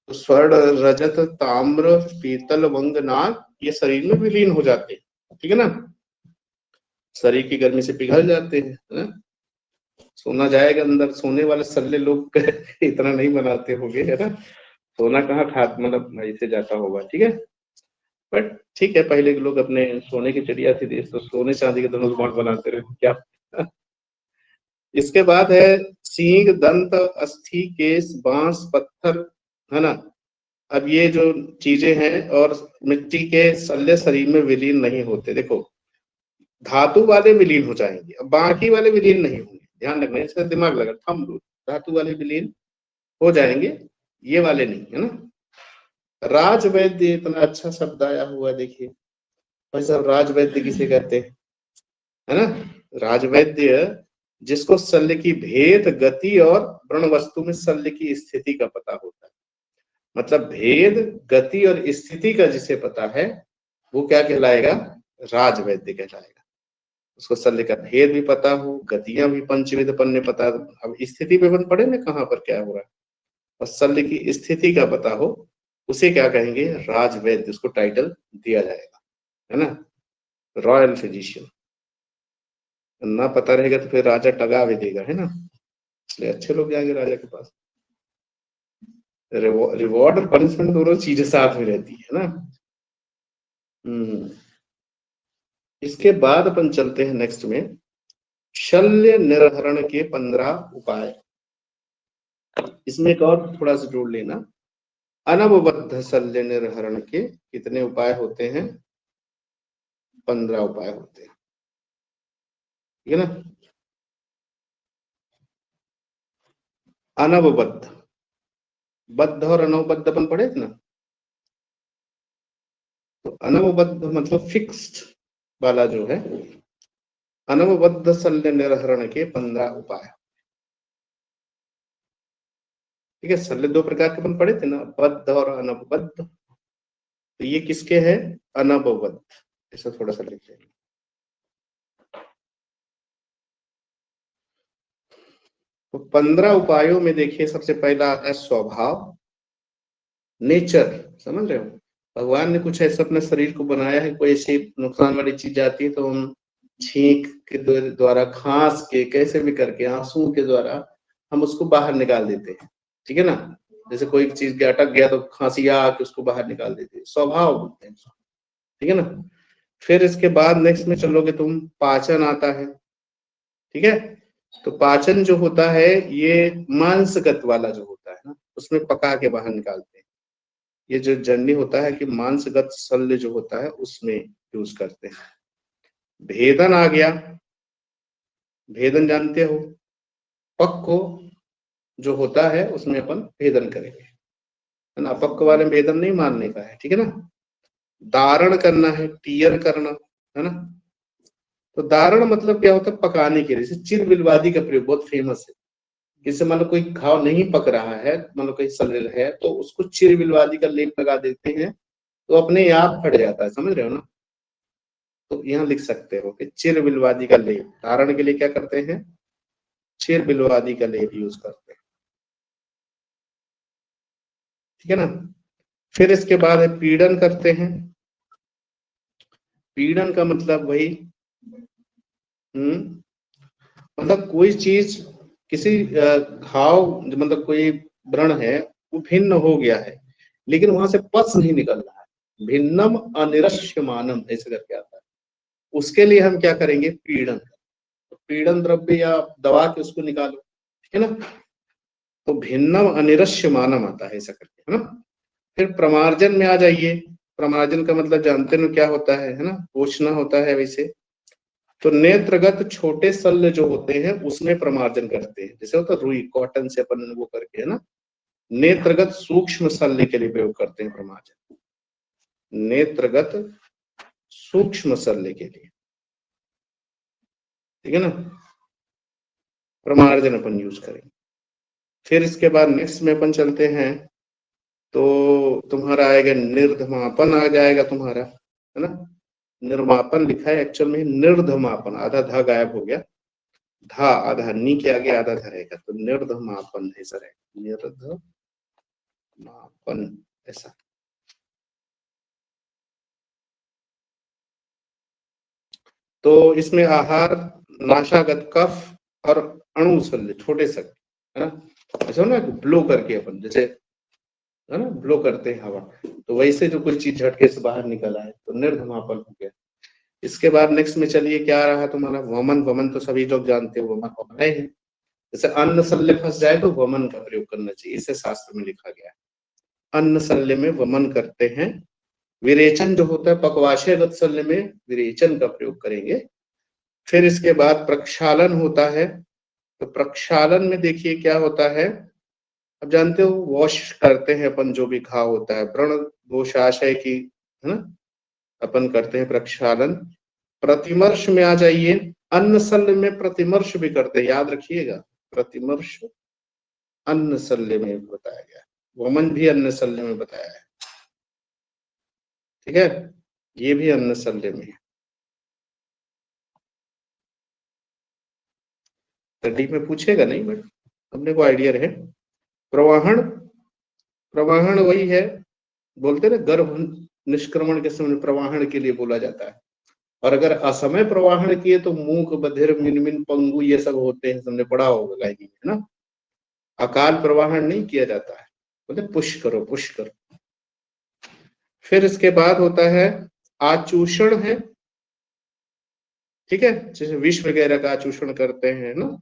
तो स्वर्ण रजत ताम्र पीतल वंग नाग ये शरीर में विलीन हो जाते हैं, ठीक है ना, शरीर की गर्मी से पिघल जाते हैं, है ना। सोना जाएगा अंदर, सोने वाले सल्ले लोग इतना नहीं बनाते होंगे, है ना। सोना कहाँ खा मतलब ऐसे जाता होगा, ठीक है। बट ठीक है, पहले के लोग अपने सोने की चिड़िया थी देश, तो सोने चांदी के दोनों बॉन्ड बनाते रहे क्या। इसके बाद है सींग दंत अस्थि केस बांस पत्थर, है ना। अब ये जो चीजें हैं और मिट्टी के शल्य शरीर में विलीन नहीं होते, देखो धातु वाले विलीन हो जाएंगे, अब बाकी वाले विलीन नहीं होंगे, ध्यान रखना, इसका दिमाग लगा थम लो। धातु वाले विलीन हो जाएंगे, ये वाले नहीं, है ना। राजवैद्य, इतना अच्छा शब्द आया हुआ है, देखिए भाई साहब, राजवैद्य किसे कहते हैं, है ना। राजवैद्य जिसको शल्य की भेद गति और व्रण वस्तु में शल्य की स्थिति का पता होता है, मतलब भेद गति और स्थिति का जिसे पता है वो क्या कहलाएगा? राजवैद्य कहलाएगा। उसको शल्य का भेद भी पता हो, गतियां भी पंचविध अपन ने पता, अब स्थिति पे अपन पढ़े ना कहाँ पर क्या हो रहा है, और शल्य की स्थिति का पता हो, उसे क्या कहेंगे? राजवैद्य, उसको टाइटल दिया जाएगा, है ना, रॉयल फिजिशियन। ना पता रहेगा तो फिर राजा टगा भी देगा, है ना, इसलिए अच्छे लोग जाएंगे राजा के पास। रिवॉर्ड और पनिशमेंट दोनों चीजें साथ में रहती है ना। हम्म। इसके बाद अपन चलते हैं नेक्स्ट में, शल्य निर्हरण के 15 उपाय। इसमें एक और थोड़ा सा जोड़ लेना, अनवबद्ध शल्य निर्हरण के कितने उपाय होते हैं? 15 उपाय होते हैं, ठीक है ना। अनवबद्ध, बद्ध और अनवबद्ध अपन पढ़े थे ना। तो अनवबद्ध मतलब फिक्स्ड वाला जो है, अनवबद्ध शल्य निर्हरण के 15 उपाय, ठीक है। शल्य दो प्रकार के अपन पढ़े थे ना, बद्ध और अनवबद्ध। तो ये किसके हैं? अनवबद्ध। ऐसा थोड़ा सा लिख लेंगे। तो 15 उपायों में देखिए सबसे पहला आता है स्वभाव, नेचर। समझ रहे हो? भगवान ने कुछ ऐसा अपने शरीर को बनाया है, कोई ऐसी नुकसान वाली चीज आती है तो हम छींक के द्वारा, खांस के, कैसे भी करके, आंसू के द्वारा हम उसको बाहर निकाल देते हैं। ठीक है ना? जैसे कोई चीज अटक गया तो खांसी आके उसको बाहर निकाल देते हैं, स्वभाव बोलते हैं। ठीक है ना? फिर इसके बाद नेक्स्ट में चलोगे तुम, पाचन आता है। ठीक है? तो पाचन जो होता है ये मांसगत वाला जो होता है ना, उसमें पका के बाहर निकालते हैं। ये जो जर्नी होता है कि मांसगत शल्य जो होता है उसमें यूज करते हैं। भेदन आ गया। भेदन जानते हो? पक को जो होता है उसमें अपन भेदन करेंगे, है ना? अपक्व वाले में भेदन नहीं मानने का है। ठीक है ना? दारण करना है, टीयर करना, है ना? तो दारण मतलब क्या होता है? पकाने के लिए। जैसे चिर बिलवादी का प्रयोग बहुत फेमस है। जैसे मान लो कोई घाव नहीं पक रहा है, मान लो कोई शल्य है, तो उसको चिर बिलवादी का लेप लगा देते हैं तो अपने आप फट जाता है। समझ रहे हो ना? तो यहाँ लिख सकते हो कि चिर बिलवादी का लेप, धारण के लिए क्या करते हैं? चिर बिलवादी का लेप यूज करते हैं। ठीक है ना? फिर इसके बाद है पीड़न करते हैं। पीड़न का मतलब वही, मतलब कोई चीज, किसी घाव, मतलब कोई व्रण है वो भिन्न हो गया है लेकिन वहां से पस नहीं निकल रहा है, भिन्नम अनिरस्यमानम ऐसे करके आता है, उसके लिए हम क्या करेंगे? पीड़न। तो पीड़न द्रव्य या दबा के उसको निकालो। ठीक है ना? तो भिन्नम अनिरस्यमानम आता है ऐसा करके, है ना? फिर प्रमार्जन में आ जाइए। प्रमार्जन का मतलब जानते हो क्या होता है ना? पोछना होता है वैसे। तो नेत्रगत छोटे शल्य जो होते हैं उसमें प्रमार्जन करते हैं, जैसे होता है रुई, कॉटन से अपन वो करके, है ना? नेत्रगत सूक्ष्म शल्य के लिए प्रयोग करते हैं प्रमार्जन, नेत्रगत सूक्ष्म शल्य के लिए। ठीक है ना? प्रमार्जन अपन यूज करेंगे। फिर इसके बाद नेक्स्ट में अपन चलते हैं, तो तुम्हारा आएगा निर्धमापन आ जाएगा तुम्हारा, है ना? निर्मापन लिखा है, एक्चुअल में निर्धमापन, आधा धा गायब हो गया, धा आधा नी के आगे आधा धा रहेगा, तो निर्धमापन ऐसा रहेगा, निर्धमापन ऐसा। तो इसमें आहार, नाशागत कफ और अणु शल्य, छोटे शल्य, है ना? ऐसा ना ब्लो करके अपन, जैसे है ना ब्लो करते हैं हवा, तो वैसे जो कोई चीज झटके से बाहर निकल आए तो निर्धमापन हो गया। इसके बाद नेक्स्ट में चलिए, क्या रहा तुम्हारा? वमन। वमन तो सभी लोग जानते हो, वमन होना है। जैसे अन्न शल्य फंस जाए तो वमन का प्रयोग करना चाहिए, इसे शास्त्र में लिखा गया है। अन्न शल्य में वमन करते हैं। विरेचन जो होता है, पक्वाशयगत शल्य में विरेचन का प्रयोग करेंगे। फिर इसके बाद प्रक्षालन होता है। तो प्रक्षालन में देखिए क्या होता है, अब जानते हो, वॉश करते हैं अपन जो भी घाव होता है, व्रण दोषाशय की, है ना? अपन करते हैं प्रक्षालन। प्रतिमर्श में आ जाइए। अन्न शल्य में प्रतिमर्श भी करते हैं, याद रखिएगा, प्रतिमर्श अन्न शल्य में बताया गया, वमन भी अन्न शल्य में बताया है। ठीक है? ये भी अन्न शल्य में है। डी में पूछेगा नहीं, बट अपने को आइडिया रहे। प्रवाहन, प्रवाहन वही है, बोलते ना गर्भ निष्क्रमण के समय प्रवाहन के लिए बोला जाता है। और अगर असमय प्रवाहन किए तो मूक, बधिर, मिनमिन, पंगु ये सब होते हैं, हमने पढ़ा होगा गायकी में, है ना? अकाल प्रवाहन नहीं किया जाता है, बोलते पुश करो, पुश करो। फिर इसके बाद होता है आचूषण है। ठीक है? जैसे विष वगैरह का आचूषण करते हैं ना,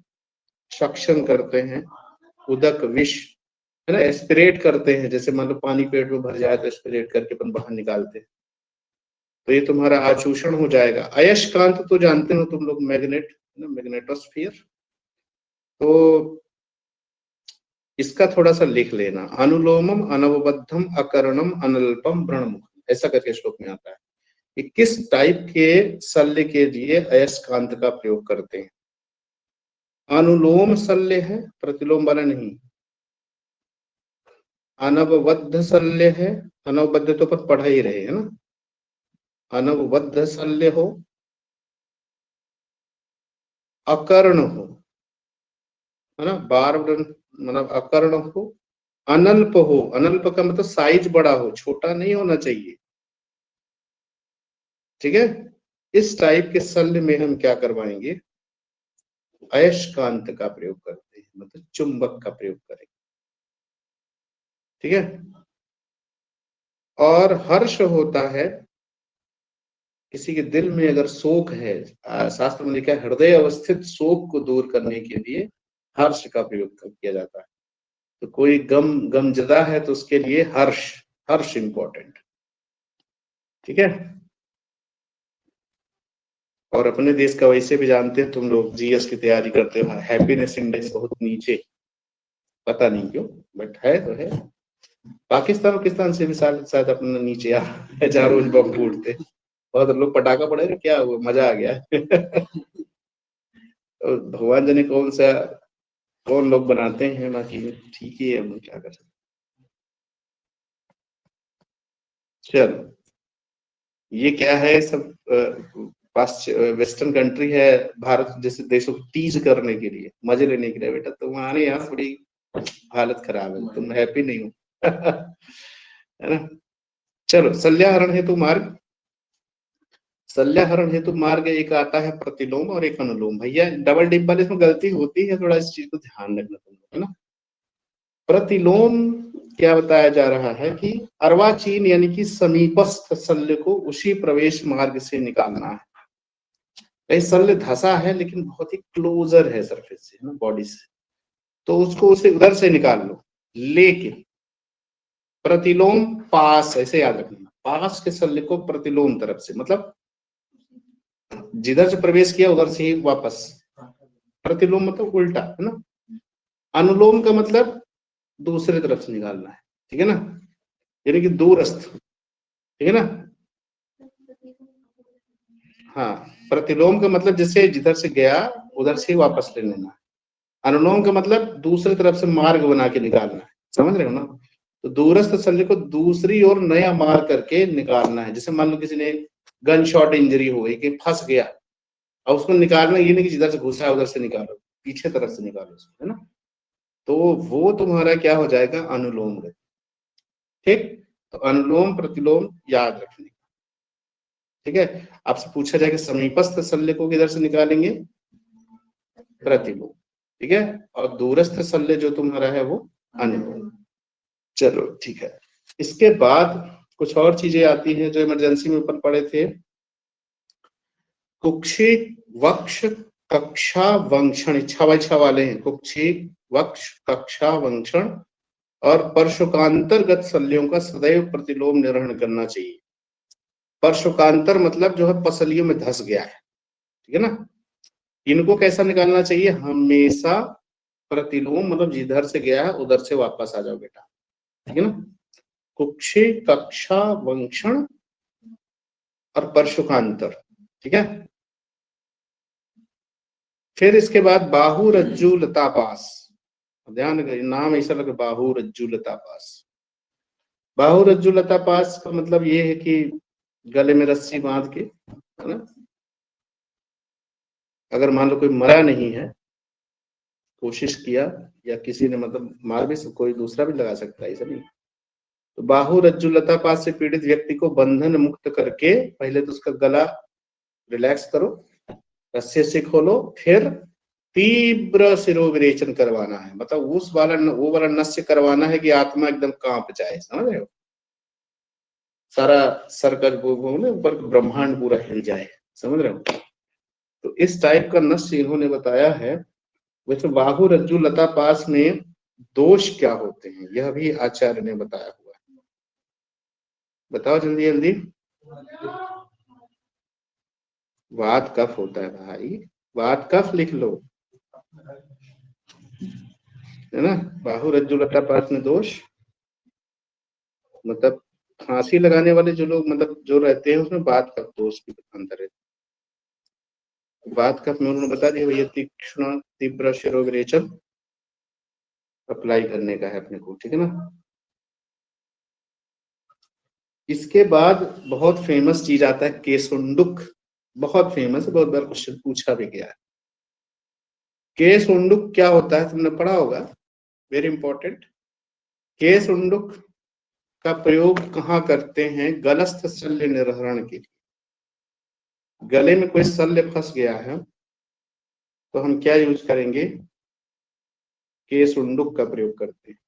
सक्शन करते हैं, उदक विष, है ना? एस्पिरेट करते हैं, जैसे मान लो पानी पेट में भर जाए तो एस्पिरेट करके अपन बाहर निकालते हैं, तो ये तुम्हारा आचूषण हो जाएगा। अयस्कांत तो जानते हो तुम लोग, मैग्नेट, मैग्नेटोस्फीयर। तो इसका थोड़ा सा लिख लेना, अनुलोमम अनवबद्धम अकरणम अनल्पम व्रणमुखम, ऐसा करके श्लोक में आता है कि किस टाइप के शल्य के लिए अयस्कांत का प्रयोग करते हैं। अनुलोम शल्य है, प्रतिलोम वाला नहीं। अनवबद्ध शल्य है, अनवबद्ध तो पर पढ़ा ही रहे है ना, अनवबद्ध शल्य हो, अकर्ण हो, है ना, बार मतलब अकर्ण हो, अनल्प हो, अनल्प का मतलब साइज बड़ा हो, छोटा नहीं होना चाहिए, ठीक है। इस टाइप के शल्य में हम क्या करवाएंगे, अयस्कांत का प्रयोग करते हैं, मतलब चुंबक का प्रयोग करेंगे, ठीक है। और हर्ष होता है, किसी के दिल में अगर शोक है, शास्त्र में लिखा है हृदय अवस्थित शोक को दूर करने के लिए हर्ष का प्रयोग किया जाता है। तो कोई गमजदा है तो उसके लिए हर्ष, हर्ष इंपॉर्टेंट, ठीक है। और अपने देश का वैसे भी जानते हैं तुम लोग, जीएस की तैयारी करते हो, हैप्पीनेस इंडेक्स बहुत नीचे, पता नहीं क्यों, बट है तो है। पाकिस्तान से भी शायद अपना नीचे आ है, जहाँ रोज बम फूटते, बहुत लोग पटाखा पड़ेगा, क्या हुआ, मजा आ गया। तो भगवान जाने कौन लोग बनाते हैं, बाकी ठीक ही है, हम क्या कर सकते। चलो, ये क्या है सब, वेस्टर्न कंट्री है, भारत जैसे देशों को टीज करने के लिए, मजे लेने के लिए, बेटा तुम्हारे यहाँ थोड़ी हालत खराब है, तुम हैप्पी नहीं हो। है ना। चलो, शल्याहरण हेतु मार्ग, शल्याहरण हेतु मार्ग एक आता है प्रतिलोम और एक अनुलोम। भैया डबल डिप वाले इसमें गलती होती है, थोड़ा इस चीज को ध्यान रखना तुम लोग, है ना। प्रतिलोम क्या बताया जा रहा है कि अर्वाचीन यानी कि समीपस्थ शल्य को उसी प्रवेश मार्ग से निकालना है। भाई शल्य धसा है लेकिन बहुत ही क्लोजर है सरफेस से, है ना, बॉडी से, तो उसको उसे उधर से निकाल लो। लेकिन प्रतिलोम पास, ऐसे याद रखना, पास के शल्य को प्रतिलोम तरफ से, मतलब जिधर से प्रवेश किया उधर से ही वापस। प्रतिलोम मतलब उल्टा, है ना। अनुलोम का मतलब दूसरे तरफ से निकालना है, ठीक है ना, यानी कि दूरस्थ, ठीक है ना। हाँ, प्रतिलोम का मतलब जैसे जिधर से गया उधर से ही वापस ले लेना है। अनुलोम का मतलब दूसरी तरफ से मार्ग बना के निकालना है, समझ रहे हो ना। तो दूरस्थ शल्य को दूसरी ओर नया मार्ग करके निकालना है। जैसे मान लो किसी ने गन शॉट इंजरी हो गई, कि फंस गया, और उसको निकालना ये नहीं कि जिधर से घुसा है उधर से निकालो, पीछे तरफ से निकालो उसको, है ना। तो वो तुम्हारा क्या हो जाएगा, अनुलोम गति, ठीक। तो अनुलोम प्रतिलोम याद रखने, ठीक है। आपसे पूछा जाएगा समीपस्थ शल्य को किधर से निकालेंगे, प्रतिलोम, ठीक है। और दूरस्थ शल्य जो तुम्हारा है वो अनुलोम। चलो ठीक है। इसके बाद कुछ और चीजें आती हैं जो इमरजेंसी में ऊपर पड़े थे। कुक्षी वक्ष कक्षा वंक्षण, इच्छा वाले हैं, कुक्षी वक्ष कक्षा वंक्षण और परशुकांतरगत शल्यों का सदैव प्रतिलोम निर्वहन करना चाहिए। परशुकांतर मतलब जो है पसलियों में धस गया है, ठीक है ना। इनको कैसा निकालना चाहिए, हमेशा प्रतिलोम, मतलब जिधर से गया है उधर से वापस आ जाओ बेटा, ठीक है ना। कुक्षी कक्षा वंक्षण और परशुकांतर, ठीक है। फिर इसके बाद बाहु रज्जु लतापास, ध्यान रखिए नाम ऐसा लगे, बाहु रज्जु लतापास। बाहु रज्जु लतापास का मतलब ये है कि गले में रस्सी बांध के, है ना, अगर मान लो कोई मरा नहीं है, कोशिश किया, या किसी ने मतलब मार भी, कोई दूसरा भी लगा सकता है, ऐसा नहीं। तो बाहु रज्जु लतापात से पीड़ित व्यक्ति को बंधन मुक्त करके पहले तो उसका गला रिलैक्स करो, रस्से से खोलो, फिर तीव्र शिरोविरेचन करवाना है, मतलब वो वाला नस्य करवाना है कि आत्मा एकदम कांप जाए, समझ रहे हो, सारा सर का ऊपर ब्रह्मांड पूरा हिल जाए, समझ रहे हो। तो इस टाइप का नस्य इन्होंने बताया है। वैसे बाहु रज्जु लता पास में दोष क्या होते हैं, यह भी आचार्य ने बताया हुआ है। बताओ जल्दी जल्दी। वात कफ होता है भाई, वात कफ लिख लो, है ना। बाहु रज्जु लता पास में दोष मतलब फांसी लगाने वाले जो लोग, मतलब जो रहते हैं उसमें वात कफ दोष भी अंतर है। वात कफ में उन्होंने बता दिया भैया, तीक्ष्ण तीव्र शिरोविरेचन अप्लाई करने का है अपने को, ठीक है ना। इसके बाद बहुत फेमस चीज आता है केसुंडुक, बहुत फेमस है, बहुत बार क्वेश्चन पूछा भी गया है। केसुंडुक क्या होता है तुमने पढ़ा होगा, वेरी इंपॉर्टेंट। केसुंडुक का प्रयोग कहाँ करते हैं? गलस्थ शल्य निर्हरण के लिए। गले में कोई शल्य फंस गया है तो हम क्या यूज करेंगे? केसुंडुक का प्रयोग करते हैं,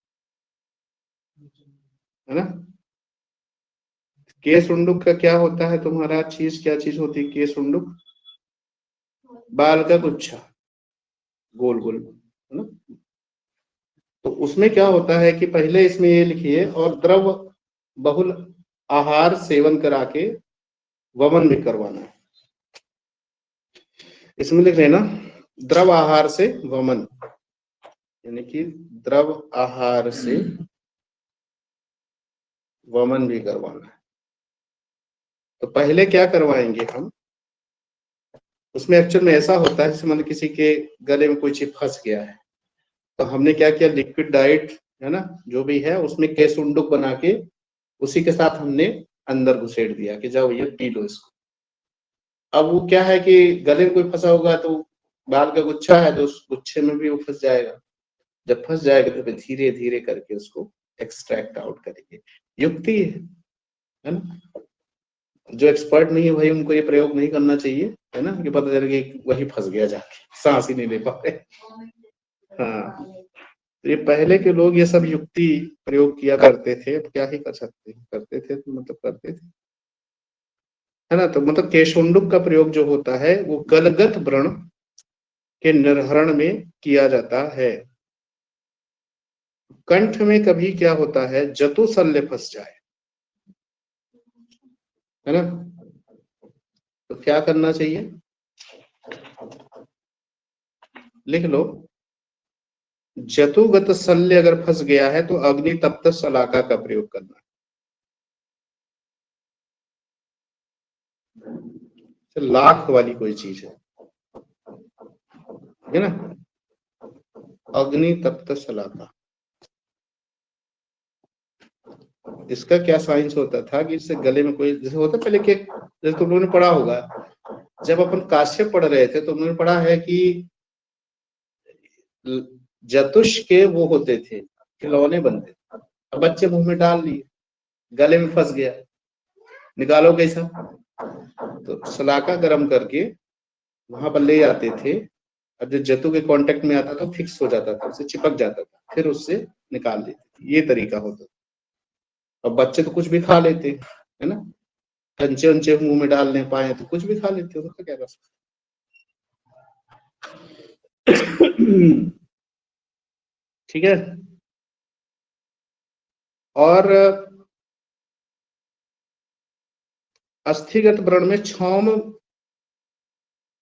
है ना। केसुंडुक का क्या होता है तुम्हारा चीज, क्या चीज होती है केसुंडुक? बाल का गुच्छा, गोल गोल, है ना। तो उसमें क्या होता है कि पहले इसमें ये लिखिए, और द्रव बहुल आहार सेवन करा के वमन भी करवाना है। इसमें लिख लेना द्रव आहार से वमन, यानी कि द्रव आहार से वमन भी करवाना है। तो पहले क्या करवाएंगे हम, उसमें एक्चुअल में ऐसा होता है जैसे मतलब किसी के गले में कोई चीज फंस गया है, तो हमने क्या किया, लिक्विड डाइट है ना जो भी है उसमें केसुंडुक बना के उसी के साथ हमने अंदर घुसेड़ दिया कि जाओ ये पी लो इसको। अब वो क्या है कि गले में कोई फंसा होगा तो बाल का गुच्छा है तो उस गुच्छे में भी वो फंस जाएगा। जब फंस जाएगा तो फिर धीरे धीरे करके उसको एक्सट्रैक्ट आउट करेंगे। युक्ति है ना। जो एक्सपर्ट नहीं है भाई उनको ये प्रयोग नहीं करना चाहिए, है ना, कि पता चल कि वही फंस गया जाके, सांस ही नहीं ले पा रहे। हाँ, तो ये पहले के लोग ये सब युक्ति प्रयोग किया करते थे, अब क्या ही कर सकते हैं, करते थे तो मतलब करते थे, है ना। तो मतलब केशुंडुक का प्रयोग जो होता है वो गलगत व्रण के निर्हरण में किया जाता है। कंठ में कभी क्या होता है, जतु शल्य फंस जाए, है ना, तो क्या करना चाहिए, लिख लो। जतुगत शल्य अगर फंस गया है तो अग्नि तप्त शलाका का प्रयोग करना है। लाख वाली कोई चीज है ना, अग्नि तप्त शलाका। इसका क्या साइंस होता था कि इससे गले में कोई, जैसे होता पहले के, जैसे तुम लोगों ने पढ़ा होगा, जब अपन काश्यप पढ़ रहे थे तो उन्होंने पढ़ा है कि जतुष के वो होते थे, खिलौने बनते थे। अब बच्चे मुंह में डाल लिए, गले में फंस गया, निकालो कैसा? तो सलाका गर्म करके वहां पर ले जाते थे, और जो जतु के कांटेक्ट में आता था फिक्स हो जाता था, उससे चिपक जाता था, फिर उससे निकाल लेते थे। ये तरीका होता था। अब बच्चे तो कुछ भी खा लेते, है ना, कंचे उंचे मुंह में डाल नहीं पाए तो कुछ भी खा लेते, उसका क्या कर सकते। ठीक है। और अस्थिगत व्रण में क्षौम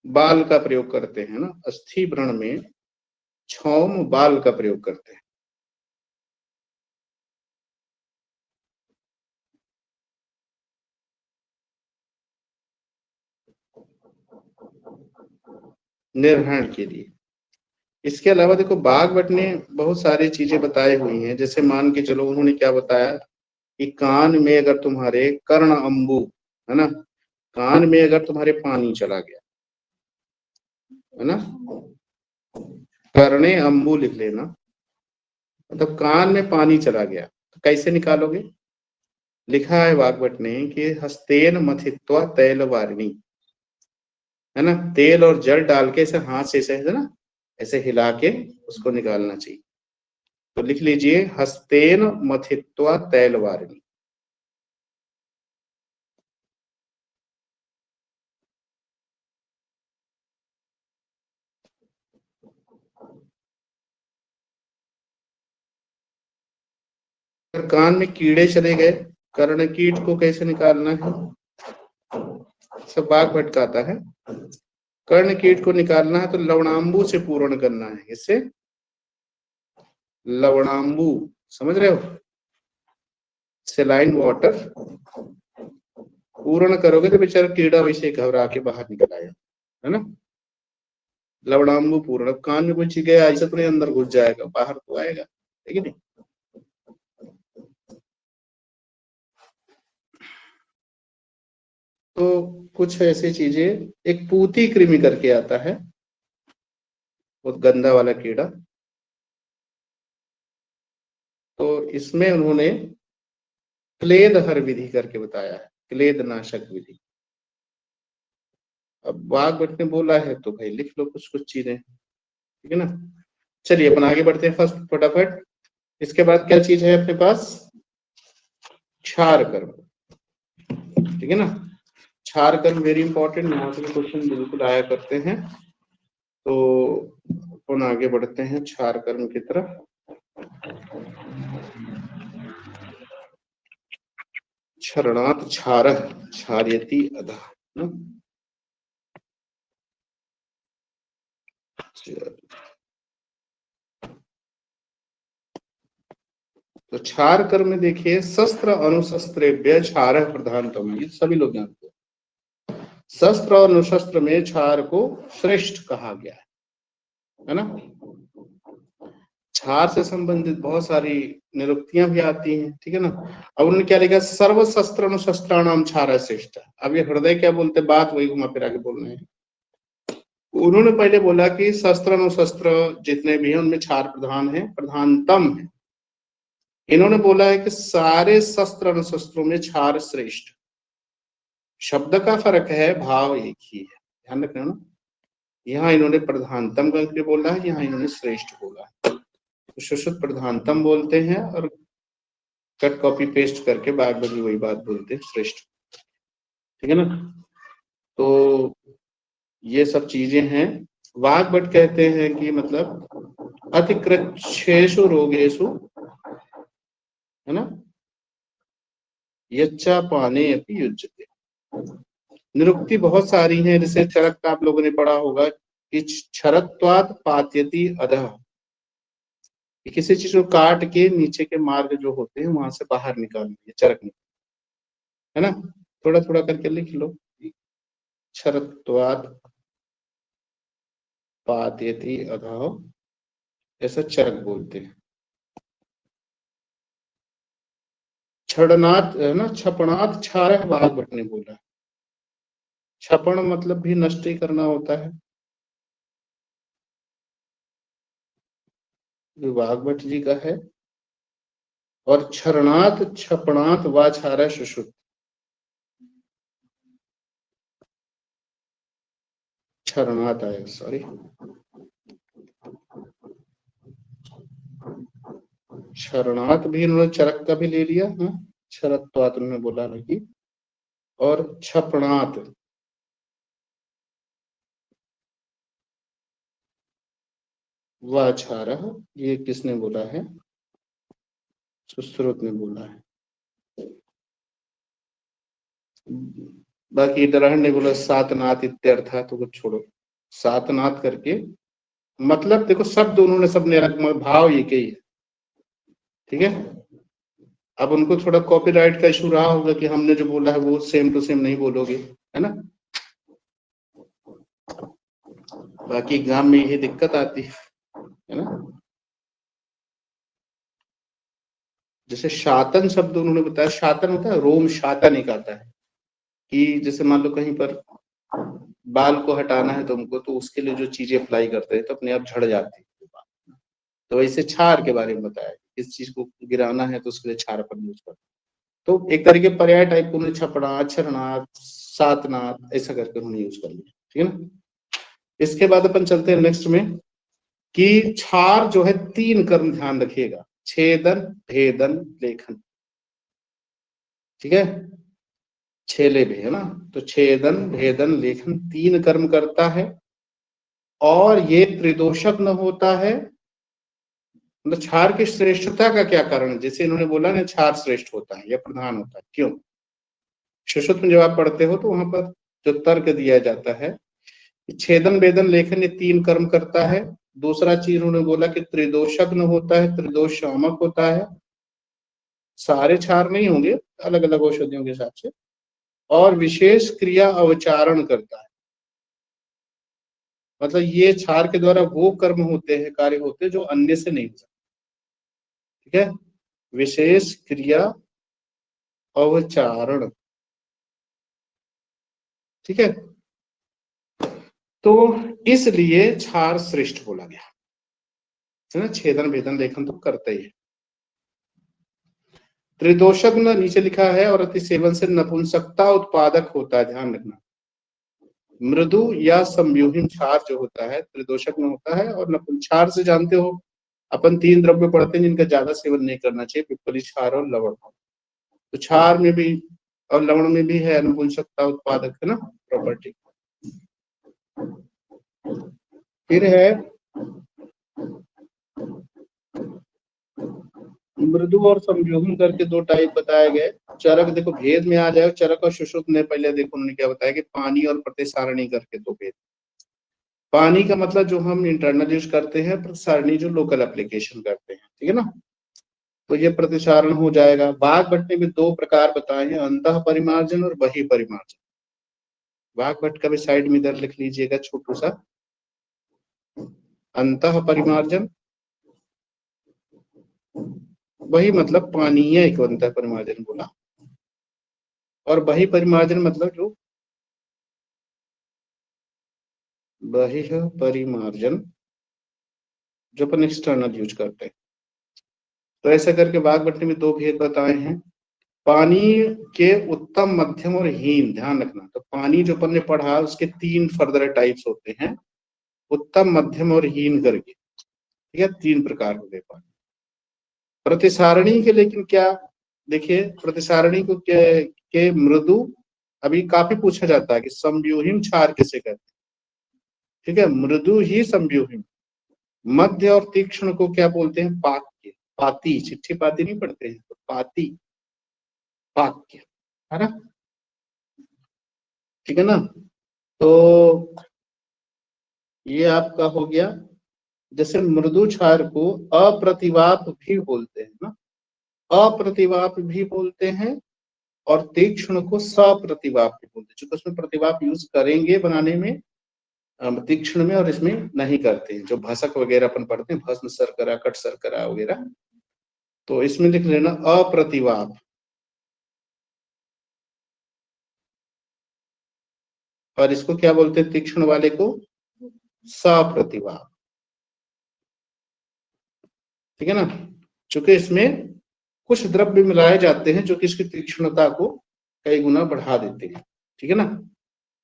बाल का प्रयोग करते हैं ना, अस्थि व्रण में क्षौम बाल का प्रयोग करते हैं। निर्हरण के लिए। इसके अलावा देखो बागवट ने बहुत सारी चीजें बताई हुई हैं, जैसे मान के चलो उन्होंने क्या बताया कि कान में अगर तुम्हारे कर्ण अंबु, है ना, कान में अगर तुम्हारे पानी चला गया, है ना, कर्णे अंबु लिख लेना, मतलब कान में पानी चला गया तो कैसे निकालोगे? लिखा है वाग्भट ने कि हस्तेन मथित्वा तैल वारिणी, है ना, तेल और जल डाल के ऐसे हाथ से ऐसे, है ना, ऐसे हिला के उसको निकालना चाहिए। तो लिख लीजिए हस्तेन मथित्वा तैल वारिणी। अगर कान में कीड़े चले गए, कर्ण कीट को कैसे निकालना है, सब बाघ भटकाता है। कर्ण कीट को निकालना है तो लवणांबू से पूर्ण करना है। इससे लवणांबू, समझ रहे हो, सेलाइन वाटर पूर्ण करोगे तो बेचारा कीड़ा वैसे घबरा के बाहर निकल आएगा, है ना। लवणांबू पूर्ण, कान में कोई चीज गया ऐसा तो नहीं अंदर घुस जाएगा, बाहर तो आएगा, है कि नहीं। तो कुछ ऐसी चीजें, एक पूती कृमि करके आता है, बहुत गंदा वाला कीड़ा, तो इसमें उन्होंने क्लेद हर विधि करके बताया है, क्लेद नाशक विधि। अब वाघभट ने बोला है तो भाई लिख लो कुछ कुछ चीजें, ठीक है ना। चलिए अपन आगे बढ़ते हैं फर्स्ट फटाफट। इसके बाद क्या चीज है अपने पास, क्षार कर्म, ठीक है ना। क्षार कर्म वेरी इंपॉर्टेंट, यहाँ से क्वेश्चन बिल्कुल आया करते हैं। तो अपन आगे बढ़ते हैं क्षार कर्म की तरफ। क्षरणात् क्षारः क्षार्यति अधः न? तो क्षार कर्म में देखिए, शस्त्र अनुशस्त्रेभ्य क्षारः प्रधानतम है, ये सभी लोग जानते हैं। शस्त्र और अनुशस्त्र में क्षार को श्रेष्ठ कहा गया है ना। क्षार से संबंधित बहुत सारी निरुक्तियां भी आती हैं, ठीक है ना। अब उन्होंने क्या लिखा, सर्व शस्त्र अनुशस्त्राणाम क्षार श्रेष्ठ। अब ये हृदय क्या बोलते, बात वही घुमा फिरा के बोल रहे हैं। उन्होंने पहले बोला कि शस्त्र अनुशस्त्र जितने भी हैं उनमें क्षार प्रधान है, प्रधानतम है। इन्होंने बोला है कि सारे शस्त्र अनुशस्त्रों में क्षार श्रेष्ठ। शब्द का फर्क है, भाव एक ही है, ध्यान रखना ना। यहाँ इन्होंने प्रधानतम करके बोला है, यहाँ इन्होंने श्रेष्ठ बोला है। तो सुश्रुत प्रधानतम बोलते हैं और कट कॉपी पेस्ट करके बार बार वही बात बोलते हैं, श्रेष्ठ, ठीक है ना। तो ये सब चीजें हैं। वाग्भट कहते हैं कि मतलब अतिकृच्छेषु रोगेषु, है ना, यच्चा पाने अपि युज्यते। निरुक्ति बहुत सारी हैं, जैसे चरक का आप लोगों ने पढ़ा होगा कि क्षरत्वात् पात्यति अधः, किसी चीज को काट के नीचे के मार्ग जो होते हैं वहां से बाहर निकाल दिए, चरक है ना। थोड़ा थोड़ा करके लिख लो, क्षरत्वात् पात्यति अधः, ऐसा चरक बोलते हैं। क्षरणात् है ना, क्षपणात् क्षारः वाग्भट ने बोला। क्षपण मतलब भी नष्ट ही करना होता है, वाग्भट जी का है। और क्षरणात् क्षपणात् वाचार सुश्रुत, क्षरणात् आया, सॉरी, क्षरणात् भी इन्होंने चरक का भी ले लिया, हाँ, क्षरत्वात् उन्होंने बोला नहीं। और क्षपणात् वाचार, ये किसने बोला है, सुश्रुत ने बोला है। बाकी इधर ने बोला सातनाथ इत्यर्थ, तो कुछ छोड़ो, सातनाथ करके मतलब देखो, शब्द उन्होंने सबने भाव एक ही है, ठीक है। अब उनको थोड़ा कॉपीराइट का इशू रहा होगा कि हमने जो बोला है वो सेम टू सेम नहीं बोलोगे, है ना। बाकी एग्जाम में यही दिक्कत आती है ना। जैसे शातन शब्द उन्होंने बताया, शातन होता है रोम शातन, एक आता है कि जैसे मान लो कहीं पर बाल को हटाना है तुमको, तो उसके लिए जो चीजें अप्लाई करते हैं तो अपने आप झड़ जाती है। तो वैसे क्षार के बारे में बताया, इस चीज को गिराना है तो उसके लिए क्षार पर यूज करते। तो एक तरीके पर्याय टाइप को उन्होंने छपड़ा, क्षरणाथ, सातनाथ ऐसा करके उन्होंने यूज कर लिया, ठीक है ना। इसके बाद अपन चलते हैं नेक्स्ट में कि क्षार जो है 3 कर्म ध्यान रखिएगा, छेदन भेदन लेखन, ठीक है। छेले भी है ना, तो छेदन भेदन लेखन 3 कर्म करता है। और ये त्रिदोषक न होता है। मतलब क्षार की श्रेष्ठता का क्या कारण है, जैसे इन्होंने बोला ना क्षार श्रेष्ठ होता है या प्रधान होता है, क्यों। सुश्रुत में जब आप पढ़ते हो तो वहां पर जो तर्क दिया जाता है, छेदन वेदन लेखन ये 3 कर्म करता है। दूसरा चीज उन्होंने बोला कि त्रिदोषज्ञ होता है, त्रिदोष शामक होता है, सारे क्षार नहीं होंगे, अलग अलग औषधियों के हिसाब से। और विशेष क्रिया अवचारण करता है, मतलब ये क्षार के द्वारा वो कर्म होते हैं, कार्य होते हैं जो अन्य से नहीं हो सकते, ठीक है। विशेष क्रिया अवचारण, ठीक है, तो इसलिए क्षार श्रेष्ठ बोला गया है ना। छेदन भेदन लेखन तो करते ही है। त्रिदोषक न नीचे लिखा है, और अति सेवन से नपुंसकता उत्पादक होता है, ध्यान रखना। मृदु या संव्यूहिम क्षार जो होता है त्रिदोषक में होता है, और नपुंसक से जानते हो अपन 3 द्रव्य पढ़ते हैं जिनका ज्यादा सेवन नहीं करना चाहिए, पिप्पली, क्षार और लवण। तो क्षार में भी और लवण में भी है नपुंसकता उत्पादक, है ना, प्रॉपर्टी। फिर है मृदु और संव्यूहन करके 2 टाइप बताए गए। चरक देखो भेद में आ जाए, चरक और सुश्रुत ने पहले देखो उन्होंने क्या बताया कि पानी और प्रतिसारणी करके 2 भेद। पानी का मतलब जो हम इंटरनल यूज करते हैं, प्रतिसारणी जो लोकल एप्लीकेशन करते हैं, ठीक है ना, तो ये प्रतिसारण हो जाएगा। वाग्भट में 2 प्रकार बताए हैं, अंतः परिमार्जन और बहि परिमार्जन। वाग्भट का भी साइड में इधर लिख लीजिएगा छोटू सा, अंतः परिमार्जन, वही मतलब पानी है, एक अंतः परिमार्जन बोला, और बहि परिमार्जन मतलब जो बहिः परिमार्जन जो अपन एक्सटर्नल यूज करते हैं। तो ऐसा करके वाग्भट में 2 भेद बताए हैं। पानी के उत्तम, मध्यम और हीन, ध्यान रखना। तो पानी जो अपन ने पढ़ा उसके 3 फर्दर टाइप्स होते हैं, उत्तम, मध्यम और हीन करके, ठीक है, 3 प्रकार हो गए पानी। प्रतिसारणी के लेकिन क्या, देखिए प्रतिसारणी को के मृदु, अभी काफी पूछा जाता है कि संव्यूहिम क्षार किसे कहते हैं, ठीक है, मृदु ही संव्यूहिम। मध्य और तीक्ष्ण को क्या बोलते हैं, पाक्य, पाती, चिट्ठी पाती नहीं पढ़ते हैं, तो पाती, पाक्य, है ना, ठीक है ना। तो ये आपका हो गया। जैसे मृदु क्षार को अप्रतिवाप भी बोलते हैं ना, अप्रतिवाप भी बोलते हैं, और तीक्ष्ण को सप्रतिवाप भी बोलते हैं। चूंकि उसमें प्रतिवाप यूज करेंगे बनाने में, तीक्ष्ण में, और इसमें नहीं करते हैं। जो भसक वगैरह अपन पढ़ते हैं, भस्म शर्करा, कट शर्करा वगैरह, तो इसमें लिख लेना अप्रतिवाप, और इसको क्या बोलते हैं, तीक्ष्ण वाले को सप्रतिवाप, ठीक है ना। चूंकि इसमें कुछ द्रव्य मिलाए जाते हैं जो कि इसकी तीक्ष्णता को कई गुना बढ़ा देते हैं, ठीक है ना।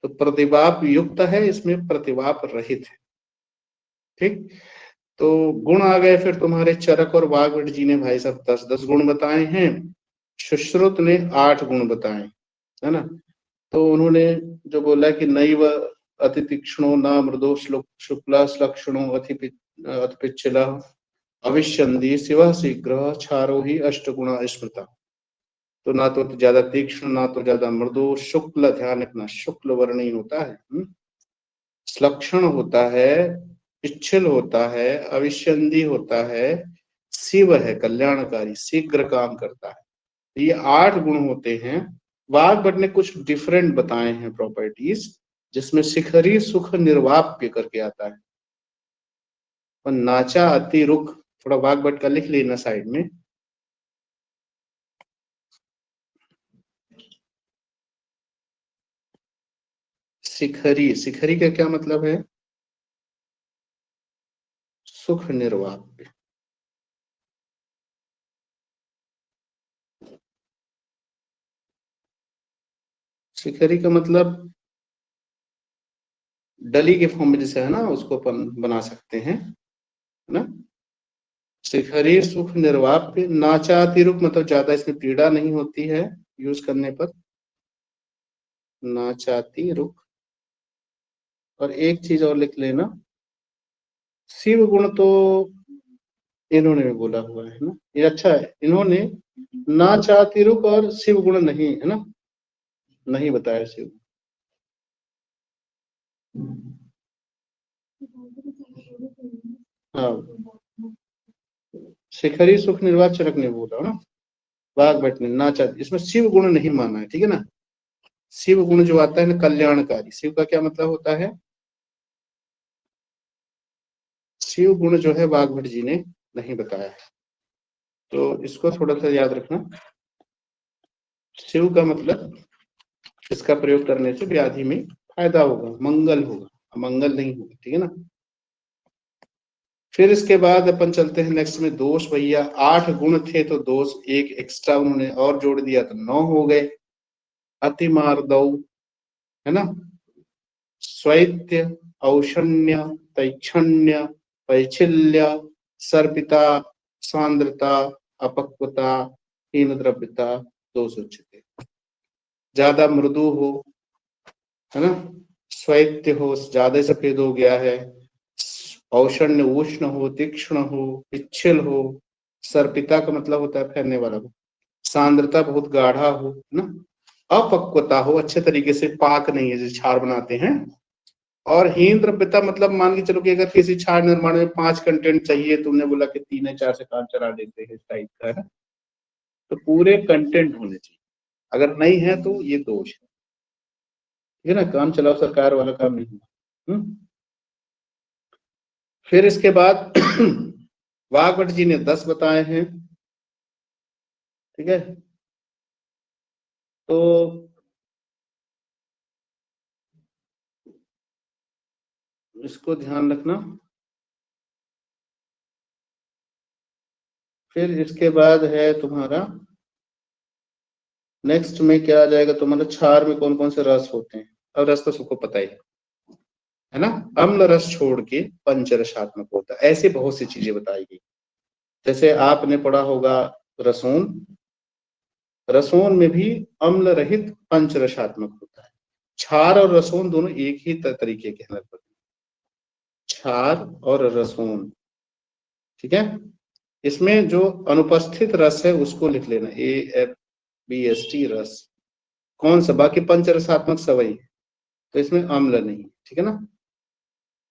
तो प्रतिवाप युक्त है, इसमें प्रतिवाप रहित है, ठीक। तो गुण आ गए फिर तुम्हारे। चरक और वाग्भट जी ने भाई साहब 10-10 गुण बताए हैं, सुश्रुत ने 8 गुण बताए, है ना। तो उन्होंने जो बोला कि नैव अति तीक्ष्णो न मृदो शुक्ला श्लक्षणो अति पिच्छला अविश्यंदी शिव शीघ्र क्षारो ही अष्टगुणा स्मृता। तो ना तो ज्यादा तीक्ष्ण, ना तो ज्यादा मृदु, शुक्ल, ध्यान रखना शुक्ल वर्णीय होता है, श्लक्षण होता है, पिच्छल होता है, अविश्यंदी होता है, शिव है, कल्याणकारी, शीघ्र काम करता है। ये 8 गुण होते हैं। वाग्भट ने कुछ डिफरेंट बताए हैं प्रॉपर्टीज, जिसमें शिखरी सुख निर्वाप्य करके आता है, और नाचा अति रुख, थोड़ा वाग्भट का लिख लेना साइड में। शिखरी, शिखरी का क्या मतलब है, सुख निर्वाप्य। शिखरी का मतलब डली के फॉर्म में जैसे है ना, उसको अपन बना सकते हैं, है ना। शिखरी सुख निर्वाप्य, नाचाति रुक मतलब ज्यादा इसमें पीड़ा नहीं होती है यूज करने पर, नाचाति रुक। और एक चीज और लिख लेना, शिव गुण तो इन्होंने भी बोला हुआ है ना, ये अच्छा है, इन्होंने नाचाति रुक और शिव गुण नहीं, है ना, नहीं बताया शिव। हाँ, शिखरी सुख निर्वाह चरक ने बोला ना, वाग्भट ने नाचा, इसमें शिव गुण नहीं माना है, ठीक है ना। शिव गुण जो आता है ना, कल्याणकारी, शिव का क्या मतलब होता है, शिव गुण जो है वाग्भट जी ने नहीं बताया है। तो इसको थोड़ा सा याद रखना, शिव का मतलब इसका प्रयोग करने से व्याधि में फायदा होगा, मंगल होगा, अमंगल नहीं होगा, ठीक है ना। फिर इसके बाद अपन चलते हैं नेक्स्ट में दोष। भैया 8 गुण थे तो दोष एक एक्स्ट्रा उन्होंने और जोड़ दिया तो 9 हो गए। अति मार्दव, है ना, स्वैत्य, औषण्य, तैक्षण्य, पैछिल्य, सर्पिता, सांद्रता, अपक्वता, हीन द्रव्यता, दोष उच्चते। ज्यादा मृदु हो, है ना, स्वैत्य हो, ज्यादा सफेद हो गया है, औषण्य उष्ण हो, तीक्ष्ण हो, पिच्छल हो, सर्पिता का मतलब होता है फैलने वाला हो, सांद्रता बहुत गाढ़ा हो, है ना, अपक्वता हो, अच्छे तरीके से पाक नहीं है, जैसे छार बनाते हैं, और हीन द्रव्यता मतलब मान के चलो कि अगर किसी छार निर्माण में 5 कंटेंट चाहिए, तुमने बोला कि 3 या 4 से काम चला देते हैं, इस टाइप का है, तो पूरे कंटेंट होने चाहिए, अगर नहीं है तो ये दोष है, ठीक है ना, काम चलाओ सरकार वाला काम नहीं है। फिर इसके बाद वाग्भट जी ने 10 बताए हैं, ठीक है, तो इसको ध्यान रखना। फिर इसके बाद है तुम्हारा नेक्स्ट में क्या आ जाएगा, तुम्हारा क्षार में कौन कौन से रस होते हैं। अब रस तो सबको पता ही है ना, अम्ल रस छोड़ के पंचरसात्मक होता है, ऐसे बहुत सी चीजें बताई गई। जैसे आपने पढ़ा होगा रसोन, रसोन में भी अम्ल रहित पंचरसात्मक होता है। क्षार और रसोन दोनों एक ही तरीके के हैं, क्षार और रसोन, ठीक है। इसमें जो अनुपस्थित रस है उसको लिख लेना, AFBST रस, कौन सा, बाकी पंचरसात्मक सवई, तो इसमें अम्ल नहीं, ठीक है ना,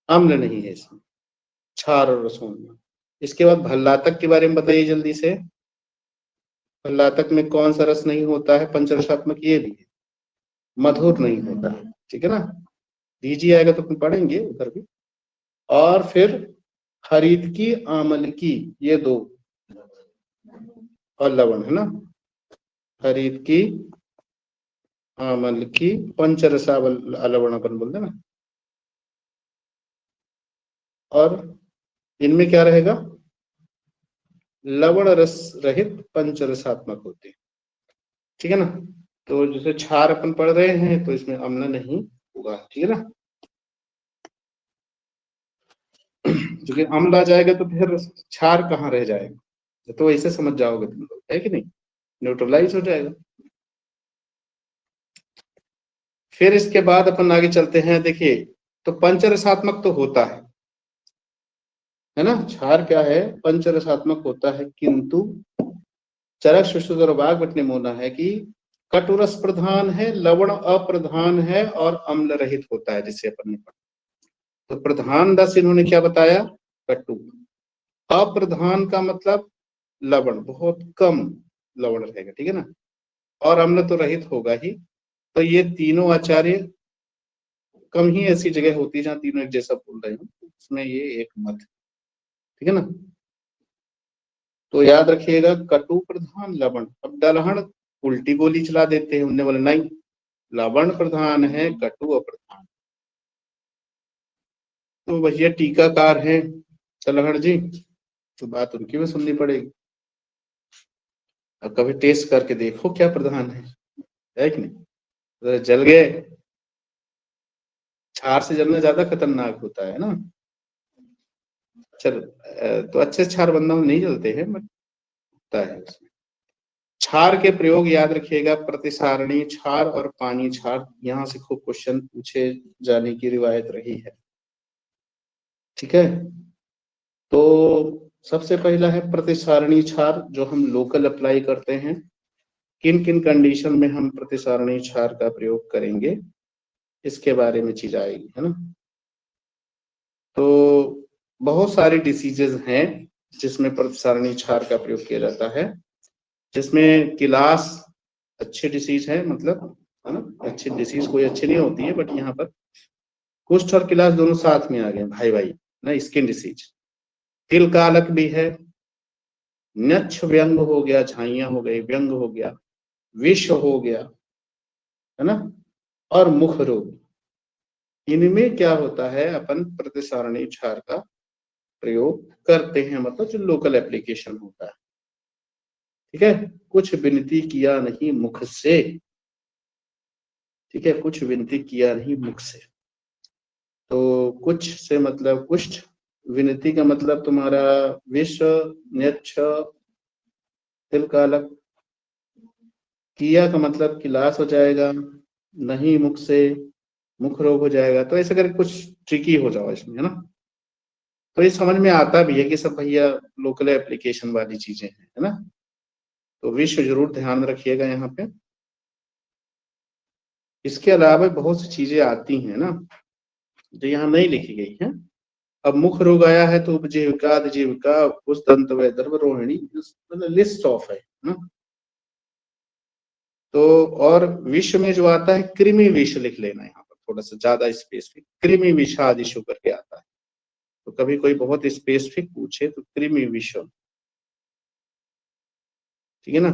अम्ल नहीं है इसमें क्षार और रसोन में। इसके बाद भल्लातक के बारे में बताइए जल्दी से। भल्लातक में कौन सा रस नहीं होता है पंचरसात्मक, ये भी है, मधुर नहीं होता है, ठीक है ना, दीजिए आएगा तो पढ़ेंगे उधर भी। और फिर हरित की, आमल की, ये 2, और लवण, है ना, हरित की, आमल की, पंचरसावल लवण अपन बोलते ना। और इनमें क्या रहेगा, लवण रस रहित पंचरसात्मक होते हैं, ठीक है ना। तो जैसे क्षार अपन पढ़ रहे हैं तो इसमें अम्ल नहीं होगा, ठीक है ना, क्योंकि अम्ल आ जाएगा तो फिर क्षार कहाँ रह जाएगा, तो ऐसे समझ जाओगे तुम लोग, है कि नहीं, न्यूट्रलाइज हो जाएगा। फिर इसके बाद अपन आगे चलते हैं, देखिए, तो पंचरसात्मक तो होता है ना, क्षार क्या है, पंचरसात्मक होता है, किंतु चरक सुश्रुत और वाग्भट ने माना है कि कटुरस प्रधान है, लवण अप्रधान है, और अम्ल रहित होता है, जिसे अपन ने पढ़ा। तो प्रधान रस इन्होंने क्या बताया, कटु, अप्रधान का मतलब लवण बहुत कम लवण रहेगा, ठीक है ना, और अम्ल तो रहित होगा ही। तो ये तीनों आचार्य, कम ही ऐसी जगह होती है जहां तीनों एक जैसा बोल रहे हो, उसमें ये एक मत, ठीक है ना। तो याद रखिएगा, कटु प्रधान लवण। अब दलहन उल्टी गोली चला देते हैं, उन्होंने बोला नहीं, लवण प्रधान है, कटु अप्रधान। तो भैया टीकाकार हैं दलहन जी, तो बात उनकी भी सुननी पड़ेगी। अब कभी टेस्ट करके देखो क्या प्रधान है कि नहीं, तो जल गए, क्षार से जलना ज्यादा खतरनाक होता है ना। चल, तो अच्छे क्षार बंधों में नहीं जलते हैं, बट होता है उसमें। क्षार के प्रयोग याद रखिएगा, प्रतिसारणी क्षार और पानी क्षार, यहाँ से खूब क्वेश्चन पूछे जाने की रिवायत रही है, ठीक है। तो सबसे पहला है प्रतिसारणी क्षार, जो हम लोकल अप्लाई करते हैं। किन किन कंडीशन में हम प्रतिसारणी क्षार का प्रयोग करेंगे, इसके बारे में चीज आएगी, है ना। तो बहुत सारी डिसीजेज हैं जिसमें प्रतिसारणी क्षार का प्रयोग किया जाता है, जिसमें किलास अच्छी डिसीज है, मतलब, है ना, अच्छी डिसीज कोई अच्छी नहीं होती है, बट यहाँ पर कुष्ठ और किलास दोनों साथ में आ गए, भाई भाई ना, स्किन डिसीज। तिल कालक भी है, नक्ष व्यंग हो गया, झाइयां हो गई, व्यंग हो गया, विष हो गया, है ना, और मुख रोग, इनमें क्या होता है, अपन प्रतिसारणी क्षार का प्रयोग करते हैं, मतलब जो लोकल एप्लीकेशन होता है। ठीक है, कुछ विनती किया नहीं मुख से, ठीक है, कुछ विनती किया नहीं मुख से। तो कुछ से मतलब कुष्ठ, विनती का मतलब तुम्हारा विष, नेक्ष, तिलकालक, किया का मतलब कि लाश हो जाएगा, नहीं मुख से मुख रोग हो जाएगा। तो ऐसे करके कुछ ट्रिकी हो जाओ इसमें, है ना। तो ये समझ में आता भी है कि सब भैया लोकल एप्लीकेशन वाली चीजें हैं, है ना। तो विश्व जरूर ध्यान रखिएगा यहाँ पे। इसके अलावा बहुत सी चीजें आती हैं ना जो यहाँ नहीं लिखी गई है। अब मुख रोग आया है तो उपजीविका, अधिजीविका, उस दंत वैदर्भ रोहिणी, मतलब लिस्ट ऑफ है ना। तो और विश्व में जो आता है कृमि विष लिख लेना, यहाँ पर थोड़ा सा ज्यादा स्पेसिफिक, कृमि विषादिशु करके आता है। तो कभी कोई बहुत स्पेसिफिक पूछे तो कृमि विष, ठीक है ना।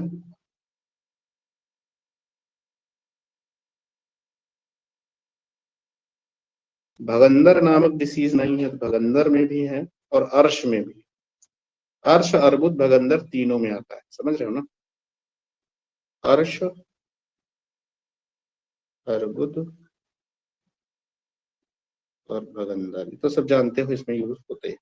भगंदर नामक डिसीज नहीं है, भगंदर में भी है और अर्श में भी। अर्श, अर्बुद, भगंदर तीनों में आता है, समझ रहे हो ना। अर्श, अर्बुद और भगंदर तो सब जानते हो, इसमें यूज होते हैं।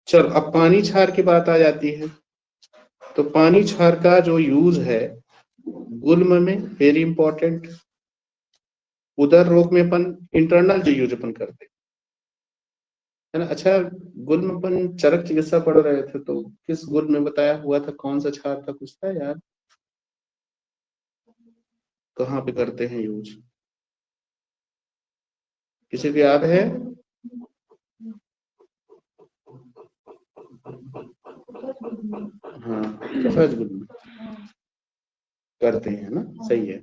चलो अब पानी क्षार की बात आ जाती है। तो पानी क्षार का जो यूज है गुल्म में, वेरी इंपॉर्टेंट। उदर रोग में अपन इंटरनल जो यूज अपन करते हैं, है ना। अच्छा, गुल्म अपन चरक चिकित्सा पढ़ रहे थे तो किस गुल्म में बताया हुआ था, कौन सा क्षार था, कुछ था यार, कहाँ पे करते हैं यूज, किसी को याद है। हाँ, कफज गुल्म करते हैं ना, सही है।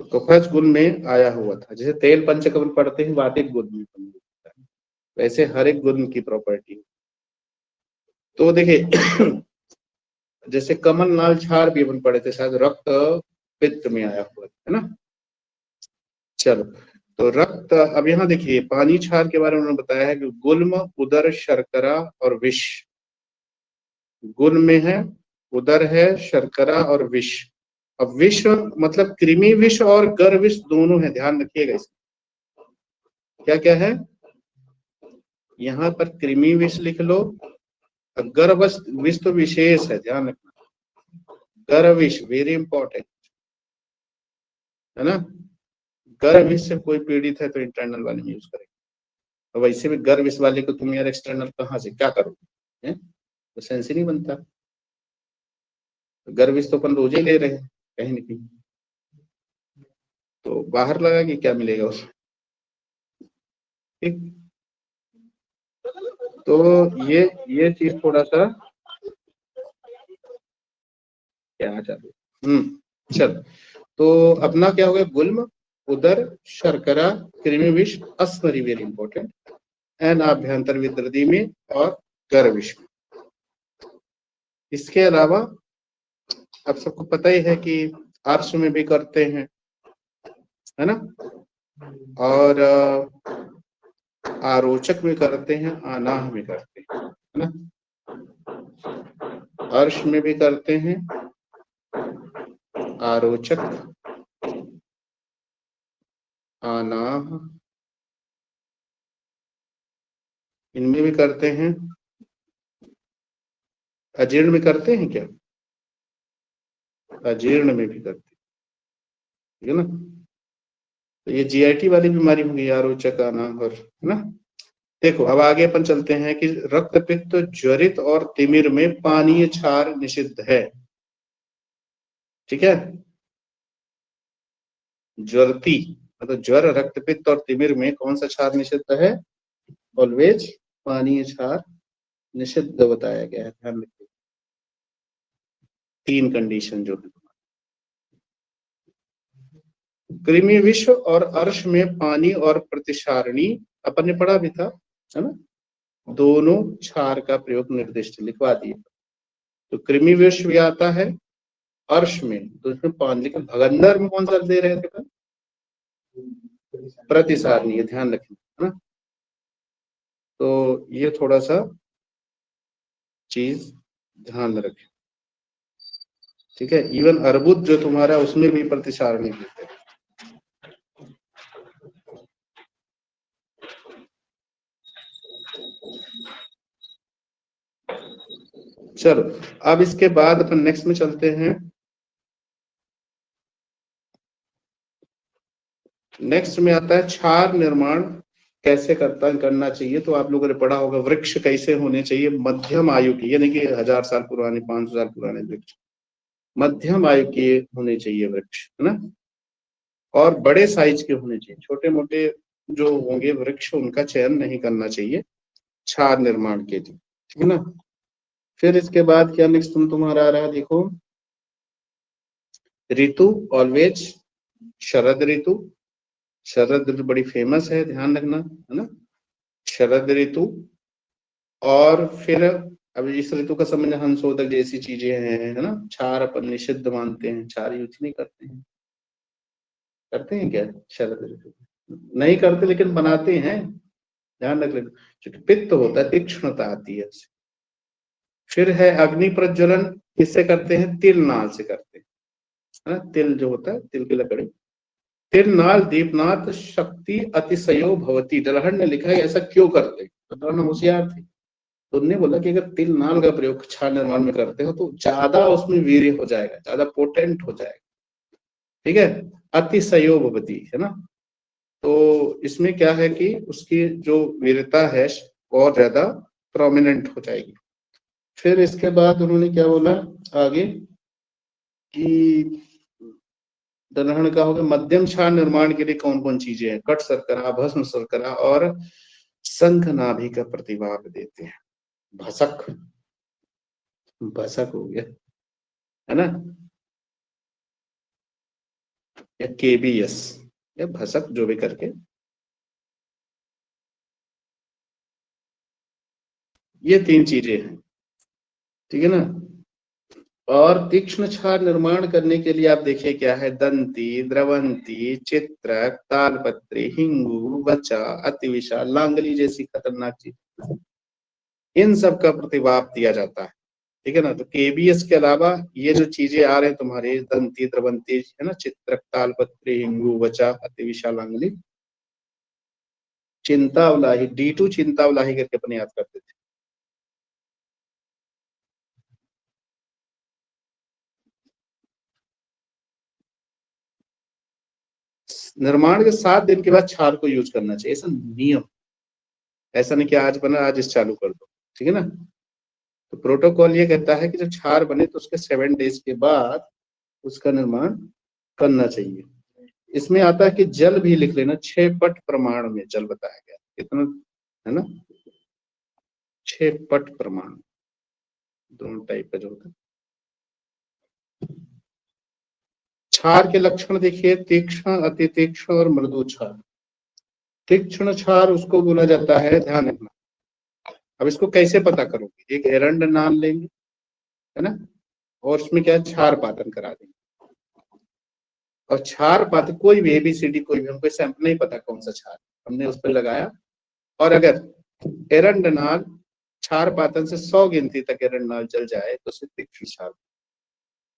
तो कफज गुण में आया हुआ था, जैसे तेल पंचकर्म पढ़ते हैं वातिक गुण में होता है, वैसे हर एक गुण की प्रॉपर्टी। तो देखिए जैसे कमल नाल क्षार भी अपन पढ़े थे शायद, रक्त पित्त में आया हुआ है ना। चलो, तो रक्त, अब यहाँ देखिए पानी क्षार के बारे में उन्होंने बताया है कि गुल्म, उदर, शर्करा और विष। गुल्म में है, उदर है, शर्करा और विष। अब विष मतलब कृमि विष और गर विष दोनों है, ध्यान रखिएगा इसमें। क्या क्या है यहाँ पर, कृमि विष लिख लो, गर विष तो विशेष है, ध्यान रखना। गर विष वेरी इंपॉर्टेंट, है ना। गर विष से कोई पीड़ित है तो इंटरनल वाले में यूज करेंगे। तो वैसे भी गर विष वाले को तुम यार एक्सटर्नल कहाँ से क्या करोगे, तो सेंस ही नहीं बनता। तो गर विष तो अपन रोज ही ले रहे हैं कहीं ना कहीं, तो बाहर लगा कि क्या मिलेगा उसमें, ठीक। तो ये चीज थोड़ा सा क्या चालू, चल। तो अपना क्या हो गया, गुल्म, उदर, शर्करा, कृमि विष, अस्मरी वेरी इंपॉर्टेंट, एंड आभ्यंतर विद्रदी में और गर विष में। इसके अलावा आप सबको पता ही है कि आर्ष में भी करते हैं, है ना। और आरोचक में करते हैं, अनाह में करते हैं, है ना। अर्श में भी करते हैं, आरोचक, अनाह, इनमें भी करते हैं, अजीर्ण में करते हैं क्या, अजीर्ण में भी करते हैं, ठीक है ना। तो ये जीआईटी वाली बीमारी होगी, आरोचक, अनाह और, है ना। देखो अब आगे अपन चलते हैं कि रक्त पित्त, ज्वरित और तिमिर में पानीय क्षार निषिद्ध है, ठीक है। ज्वरती मतलब ज्वर, रक्त पित्त और तिमिर में कौन सा क्षार निषिद्ध है, ऑलवेज पानीय क्षार निषिद्ध बताया गया है, ध्यान रखिए। तीन कंडीशन जो है, कृमि विश्व और अर्श में पानी और प्रतिसारणी अपन ने पढ़ा भी था, है ना, दोनों क्षार का प्रयोग निर्दिष्ट लिखवा दिए। तो कृमि विश्व भी आता है, अर्श में तो इसमें पानी, लेकिन भगंदर में कौन सा दे रहे थे? प्रतिसारणी, ध्यान रखें, है ना। तो ये थोड़ा सा चीज ध्यान रखें, ठीक है। इवन अर्बुद जो तुम्हारा उसमें भी प्रतिसारणी देते हैं। चलो अब इसके बाद अपन नेक्स्ट में चलते हैं। नेक्स्ट में आता है क्षार निर्माण कैसे करना चाहिए। तो आप लोगों ने पढ़ा होगा वृक्ष कैसे होने चाहिए, मध्यम आयु के, यानी कि 1000 साल पुराने, 500 साल पुराने वृक्ष मध्यम आयु के होने चाहिए वृक्ष, है ना, और बड़े साइज के होने चाहिए। छोटे मोटे जो होंगे वृक्ष उनका चयन नहीं करना चाहिए क्षार निर्माण के लिए, ठीक है ना। फिर इसके बाद क्या नेक्स्ट तुम्हारा आ रहा है, देखो ऋतु, ऑलवेज शरद ऋतु। शरद ऋतु बड़ी फेमस है, ध्यान रखना, है ना, शरद ऋतु। और फिर अब इस ऋतु का संबंध हंसोदक जैसी चीजें हैं, है ना। क्षार अपन निषिद्ध मानते हैं, क्षार यूज नहीं करते हैं। करते हैं क्या शरद ऋतु? नहीं करते, लेकिन बनाते हैं, ध्यान रख लेना, क्योंकि पित्त होता है, तीक्ष्णता आती है उससे। फिर है अग्नि प्रज्वलन, किससे करते हैं? तिल नाल से करते हैं, है ना। तिल जो होता है, तिल की लकड़ी, तिल नाल दीपनाथ शक्ति अतिशयो भवती। दलहन ने लिखा है ऐसा क्यों करते, तो दलहन होशियार थे, तो उन्होंने बोला कि अगर तिल नाल का प्रयोग क्षार निर्माण में करते हो तो ज्यादा उसमें वीर्य हो जाएगा, ज्यादा पोटेंट हो जाएगा, ठीक है। अतिशयो भवती, है ना। तो इसमें क्या है कि उसकी जो वीरता है और ज्यादा प्रोमिनेंट हो जाएगी। फिर इसके बाद उन्होंने क्या बोला आगे कि दलहन का होगा मध्यम क्षार निर्माण के लिए कौन कौन चीजें हैं? कट शर्करा, भस्म शर्करा और शंख नाभि का प्रतिभाग देते हैं। भसक, भसक हो गया, है ना, या केबीएस, या भसक, जो भी करके ये 3 चीजें हैं, ठीक है ना। और तीक्ष्ण क्षार निर्माण करने के लिए आप देखिए क्या है, दंती, द्रवंती, चित्रक, तालपत्री, हिंगू, वचा, अतिविशा, लांगली जैसी खतरनाक चीज, इन सब का प्रतिवाप दिया जाता है, ठीक है ना। तो केबीएस के अलावा ये जो चीजें आ रहे हैं तुम्हारे, दंती, द्रवंती, है ना, चित्रक, तालपत्री, हिंगू, वचा, अतिविशा, लांगली, चिंतावलाही, D2 चिंतावलाही करके अपने याद करते थे। निर्माण के 7 दिन के बाद क्षार को यूज करना चाहिए, ऐसा नियम, ऐसा नहीं कि आज बना आज इस चालू कर दो, ठीक है ना। तो प्रोटोकॉल ये कहता है कि जब क्षार बने तो उसके 7 डेज के बाद उसका निर्माण करना चाहिए। इसमें आता है कि जल भी लिख लेना, 6 पट प्रमाण में जल बताया गया, कितना, है ना, 6 पट प्रमाण, दोनों टाइप का जो होता है। क्षार के लक्षण देखिए, तीक्ष्ण, अति तीक्ष्ण और मृदु क्षार। तीक्ष्ण क्षार उसको बोला जाता है, ध्यान रखना। अब इसको कैसे पता करोगे? एक एरंड नाम लेंगे, है ना, और उसमें क्या क्षार पातन करा देंगे, और क्षार पातन कोई भी एबीसीडी, कोई भी, हमको सैंपल नहीं पता कौन सा क्षार, हमने उस पर लगाया, और अगर एरंडनाल क्षार पातन से 100 गिनती तक एरंडनाल जल जाए तो उसे तीक्ष्ण क्षार,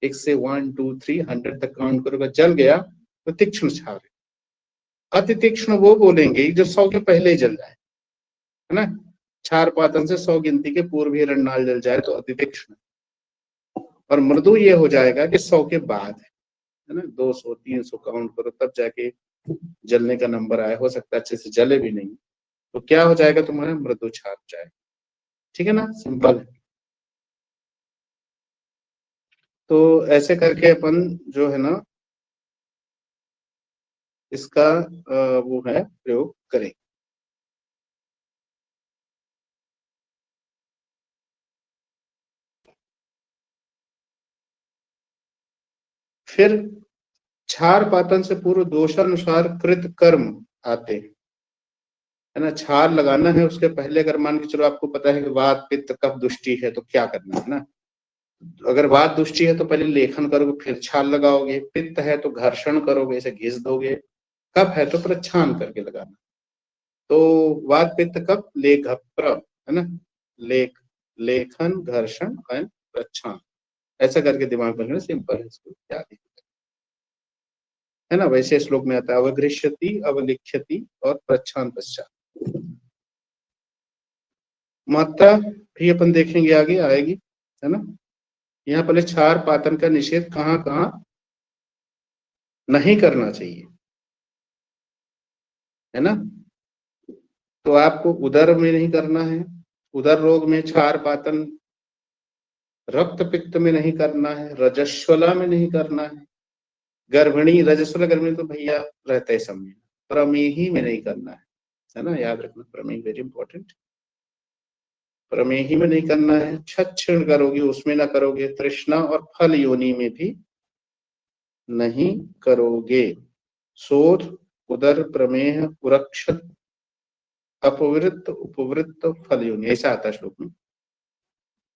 1 से 1 2 3 100 तक काउंट करोगे, जल गया तो तीक्ष्ण क्षार है। अति तीक्ष्ण वो बोलेंगे जो 100 के पहले ही जल जाए, है ना। क्षार पातन से 100 गिनती के पूर्व ही एरंडनाल जल जाए तो अति तीक्ष्ण, और मृदु ये हो जाएगा कि 100 के बाद, है ना, 200 300 काउंट करो तब जाके जलने का नंबर आया, हो सकता है अच्छे से जले भी नहीं, तो क्या हो जाएगा तुम्हारा? मृदु क्षार हो जाएगा, ठीक है ना, सिंपल है। तो ऐसे करके अपन जो है ना इसका वो है प्रयोग करें। फिर क्षार पातन से पूर्व दोषानुसार कृत कर्म आते हैं, है ना। क्षार लगाना है उसके पहले अगर मान के चलो आपको पता है कि वात पित्त कफ दुष्टि है तो क्या करना है ना। अगर वात दुष्टि है तो पहले लेखन करोगे, फिर छाल लगाओगे। पित्त है तो घर्षण करोगे, इसे घिस दोगे। कफ है तो प्रच्छान करके लगाना। तो वात पित्त कफ लेख है ना, लेख लेखन घर्षण एंड प्रच्छान, ऐसा करके दिमाग में सिंपल है, इसको याद है ना। वैसे श्लोक में आता है अवगृह्यति अवलिख्यति और प्रच्छान पश्चात। मात्रा भी अपन देखेंगे आगे आएगी, है ना। यहाँ पहले क्षार पातन का निषेध कहाँ कहाँ नहीं करना चाहिए, है ना। तो आपको उदर में नहीं करना है, उदर रोग में क्षार पातन। रक्त पित्त में नहीं करना है, रजस्वला में नहीं करना है, गर्भिणी रजस्वला गर्भिणी तो भैया रहते समय। प्रमेही में नहीं करना है ना, याद रखना प्रमेही वेरी इंपॉर्टेंट। प्रमेही में नहीं करना है, छक्षण करोगे उसमें ना करोगे, तृष्णा और फल योनि में भी नहीं करोगे। शोध उदर प्रमेह उरक्षत अपवृत्त उपवृत्त फल योनि, ऐसा आता है श्लोक में।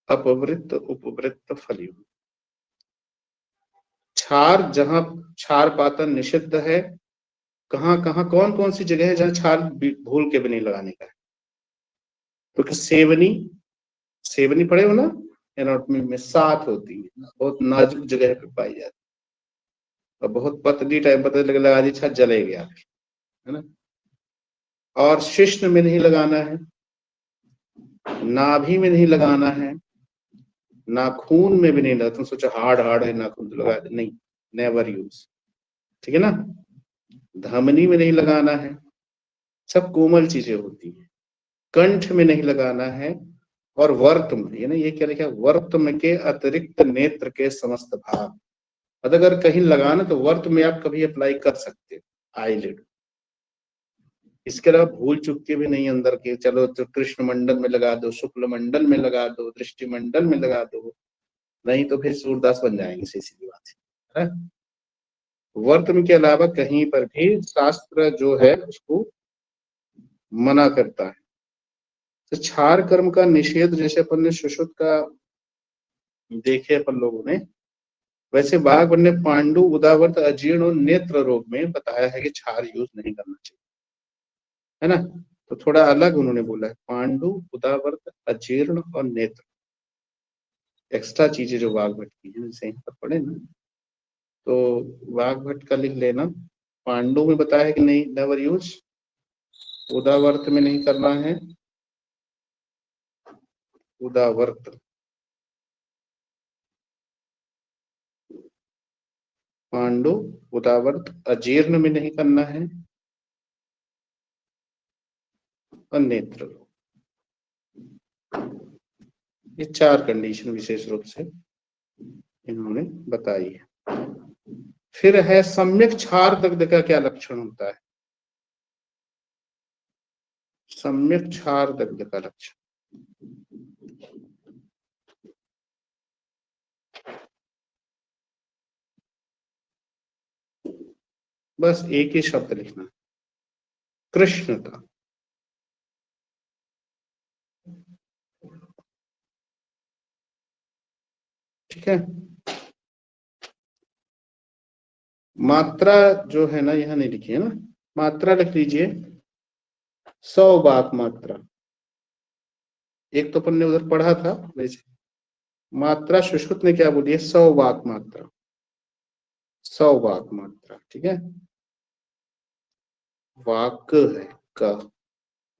अपवृत्त उपवृत्त फल योनि। क्षार जहां क्षार पातन निषिद्ध है, कहाँ कहाँ कौन कौन सी जगह है जहां क्षार भूल के भी नहीं लगाने का है। क्योंकि सेवनी, सेवनी पढ़े हो ना एनाटॉमी में, सात होती है, बहुत नाजुक जगह पे पाई जाती है और बहुत पतली टाइम पता लगा दी छत जले गया, है ना। और शिश्न में नहीं लगाना है, नाभि में नहीं लगाना है, नाखून में भी नहीं लगाना। तुम सोचो हार्ड हार्ड है नाखून तो लगा दे, नहीं, नेवर यूज, ठीक है ना। धमनी में नहीं लगाना है, सब कोमल चीजें होती है। कंठ में नहीं लगाना है, और वर्त में, ना ये क्या लिखा है, वर्त में के अतिरिक्त नेत्र के समस्त भाग। अगर कहीं लगाना तो वर्त में आप कभी अप्लाई कर सकते हो, आईलिड। इसके अलावा भूल चुक के भी नहीं अंदर के, चलो तो कृष्ण मंडल में लगा दो, शुक्ल मंडल में लगा दो, दृष्टि मंडल में लगा दो, नहीं तो फिर सूरदास बन जाएंगे, सीधी बात है। वर्त में के अलावा कहीं पर भी शास्त्र जो है उसको मना करता है। तो क्षार कर्म का निषेध जैसे अपन ने सुश्रुत का देखे अपन लोगों ने, वैसे बाघ ने पांडु उदावर्त अजीर्ण और नेत्र रोग में बताया है कि क्षार यूज नहीं करना चाहिए, है ना। तो थोड़ा अलग उन्होंने बोला है, पांडु उदावर्त अजीर्ण और नेत्र, एक्स्ट्रा चीजें जो वाघ भट्ट की है, जैसे यहाँ पर पढ़े ना, तो वाघ भट्ट का लिख लेना। पांडु में बताया है कि नहीं, नेवर यूज। उदावर्त में नहीं करना है, उदावर्त। पांडु उदावर्त अजीर्ण में नहीं करना है, और नेत्र। ये चार कंडीशन विशेष रूप से इन्होंने बताई है। फिर है सम्यक क्षार दग्ध का क्या लक्षण होता है। सम्यक क्षार दग्ध का लक्षण, बस एक ही शब्द लिखना, कृष्णता। ठीक है। मात्रा जो है ना, यहां नहीं लिखी है ना, मात्रा लिख लीजिए 100 वाक मात्रा। एक तो अपन ने उधर पढ़ा था वैसे, मात्रा सुश्रुत ने क्या बोली है, 100 वाक मात्रा, 100 वाक मात्रा, ठीक है। वाक है का,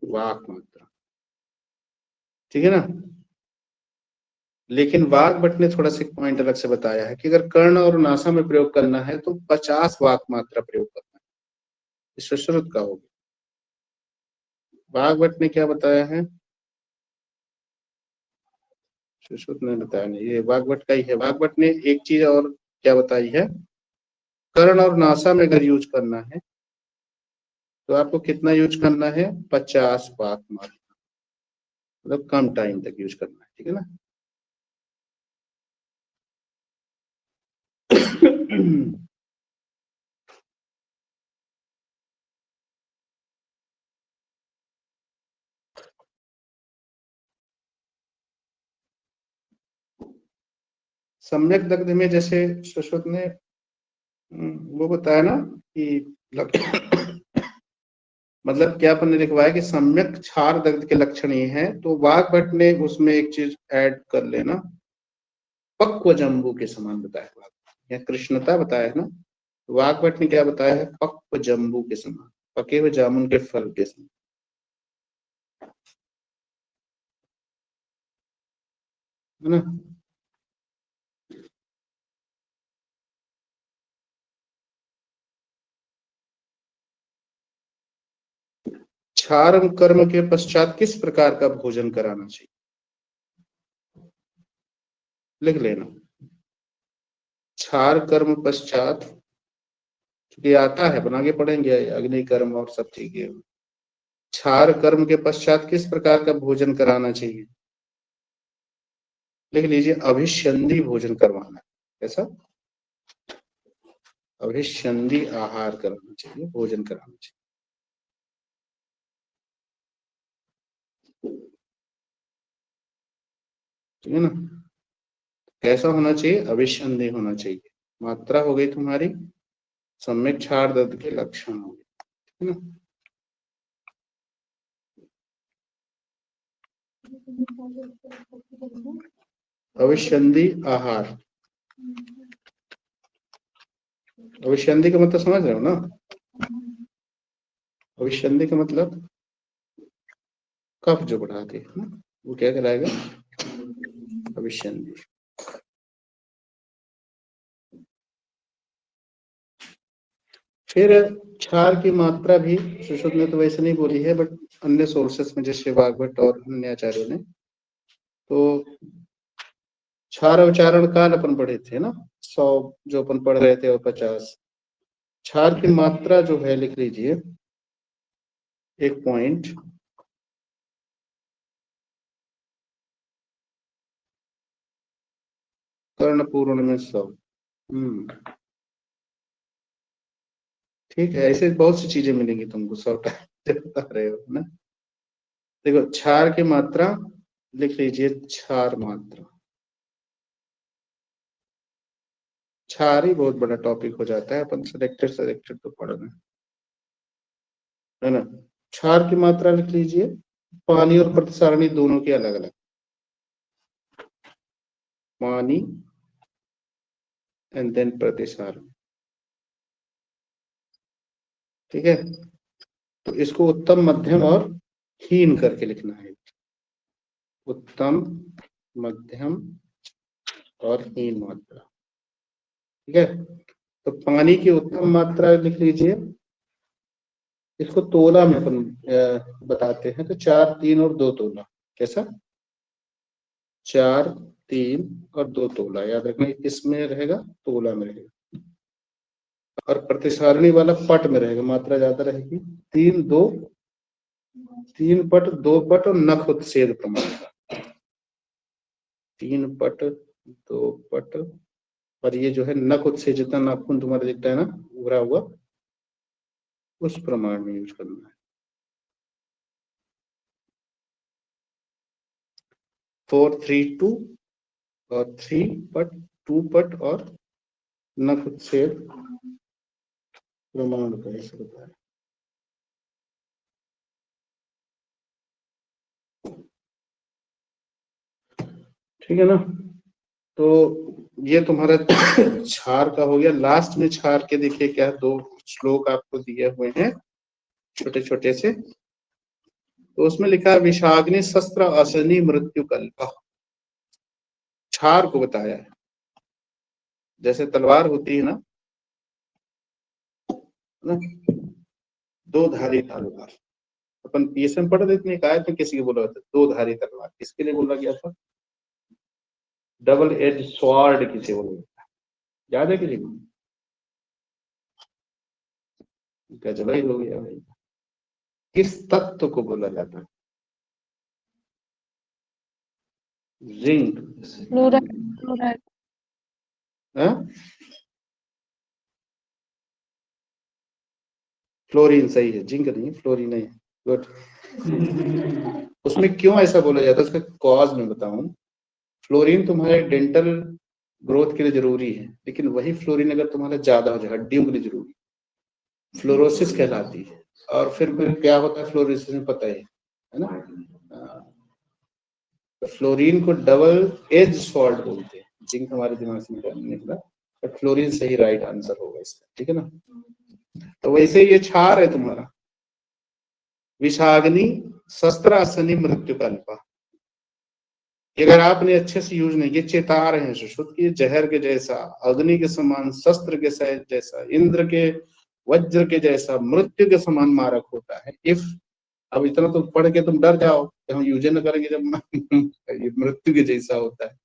वाक मात्रा, ठीक है ना। लेकिन वाक भट्ट ने थोड़ा सा पॉइंट अलग से बताया है कि अगर कर्ण और नासा में प्रयोग करना है तो 50 वाक मात्रा प्रयोग करना है, सुश्रुत का होगा। वाक भट्ट ने क्या बताया है, सुश्रुत ने बताया नहीं, ये वाक भट्ट का ही है। वाक भट्ट ने एक चीज और क्या बताई है, कर्ण और नासा में अगर यूज करना है तो आपको कितना यूज करना है, 50 वाक मात्रा, मतलब कम टाइम तक यूज करना है, ठीक है ना। सम्यक दग्ध में जैसे सुश्रुत ने वो बताया ना कि मतलब क्या अपन ने लिखवाया कि सम्यक क्षार दग्ध के लक्षण ये हैं, तो वाग्भट ने उसमें एक चीज ऐड कर लेना, पक्व जम्बू के समान बताया वाग्भट, या कृष्णता बताया है ना, वाग्भट ने क्या बताया है, पक्व जम्बू के समान, पके हुए जामुन के फल के समान, है ना। क्षार कर्म के पश्चात किस प्रकार का भोजन कराना चाहिए, लिख लेना। क्षार कर्म पश्चात, ये आता है, बना के पढ़ेंगे अग्नि कर्म और सब चीजें। क्षार कर्म के पश्चात किस प्रकार का भोजन कराना चाहिए, लिख लीजिए, अभिसंधि भोजन करवाना। कैसा? अभिसंधि आहार कराना चाहिए, भोजन कराना चाहिए। ठीक है ना। कैसा होना चाहिए? अभिसंधि होना चाहिए। मात्रा हो गई तुम्हारी, सम्यक क्षार दग्ध के लक्षण हो गए, ठीक है ना। अभिसंधि आहार, अभिसंधि का मतलब समझ रहे हो ना? अभिसंधि का मतलब कफ जो बढ़ाते हैं ना, वो क्या कहलाएगा? अभिसंधि। फिर क्षार की मात्रा भी सुश्रुत ने तो वैसे नहीं बोली है, बट अन्य सोर्सेस में जैसे वाग्भट और अन्य आचार्यों ने, तो क्षार उच्चारण काल अपन पढ़े थे ना, 100 जो अपन पढ़ रहे थे, और 50। क्षार की मात्रा जो है, लिख लीजिए एक पॉइंट, कर्ण पूर्ण में 100। ठीक है, ऐसे बहुत सी चीजें मिलेंगी तुमको 100 टाइम बता रहे हो ना। देखो, क्षार की मात्रा लिख लीजिए, क्षार मात्रा, क्षार ही बहुत बड़ा टॉपिक हो जाता है, अपन सिलेक्टेड सिलेक्टेड तो पढ़ रहे हैं, है ना। क्षार की मात्रा लिख लीजिए, पानी और प्रतिसारणी दोनों की अलग अलग, पानी एंड देन प्रतिसारण, ठीक है। तो इसको उत्तम, मध्यम और हीन करके लिखना है, उत्तम, मध्यम और हीन मात्रा, ठीक है। तो पानी की उत्तम मात्रा लिख लीजिए, इसको तोला में अपन बताते हैं, तो 4, 3 और 2 तोला। कैसा? 4, 3 और 2 तोला, याद रखना, किसमें रहेगा? तोला में रहेगा। और प्रतिसारणी वाला पट में रहेगा, मात्रा ज्यादा रहेगी। 3, 2, 3 पट, 2 पट और नख उत्सेद प्रमाण, 3 पट, 2 पट, और ये जो है नख उत्सेद, जितना नाखून तुम्हारा दिखता है ना उभरा हुआ, उस प्रमाण में यूज करना है। 4, 3, 2 और 3 पट, 2 पट और नख उत्सेद प्रमाण का ऐसे होता है। ठीक है ना। तो ये तुम्हारा क्षार का हो गया। लास्ट में क्षार के देखिए क्या, 2 श्लोक आपको दिए हुए हैं छोटे छोटे से, तो उसमें लिखा है, विषाग्नि शस्त्र असनी मृत्यु कल्प, क्षार को बताया है। जैसे तलवार होती है ना, 2 धारी तलवार, अपन पीएसएम पढ़ देते हैं, कहा किसी को बोला था 2 धारी तलवार, किसके लिए बोला गया था? डबल एज स्वॉर्ड किसे बोला, याद है किसी को? गजब ही हो गया भाई। किस तत्व को बोला जाता है? जिंक। Fluoride, fluoride. फ्लोरीन सही है, जिंक नहीं, फ्लोरीन नहीं। गुड। उसमें क्यों ऐसा बोला जाता है, उसका कॉज मैं बताऊं। फ्लोरीन तुम्हारे डेंटल ग्रोथ के लिए जरूरी है, लेकिन वही फ्लोरीन अगर तुम्हारा ज्यादा हो जाए हड्डियों के लिए जरूरी, फ्लोरोसिस कहलाती है। और फिर क्या होता है फ्लोरोसिस में पता है ना, फ्लोरीन को डबल एज सॉल्ट बोलते हैं। जिंक हमारे दिमाग से निकला, बट फ्लोरीन सही राइट आंसर होगा इसका, ठीक है ना। तो वैसे ये क्षार है तुम्हारा, विषाग्नि शस्त्रासनी मृत्यु कल्पा। अगर आपने अच्छे से यूज नहीं, ये चेता रहे हैं सुश्रुत की जहर के जैसा, अग्नि के समान, शस्त्र के जैसा, इंद्र के वज्र के जैसा, मृत्यु के समान मारक होता है। इफ अब इतना तो पढ़ के तुम डर जाओ कि हम यूज न करेंगे जब ये मृत्यु के जैसा होता है।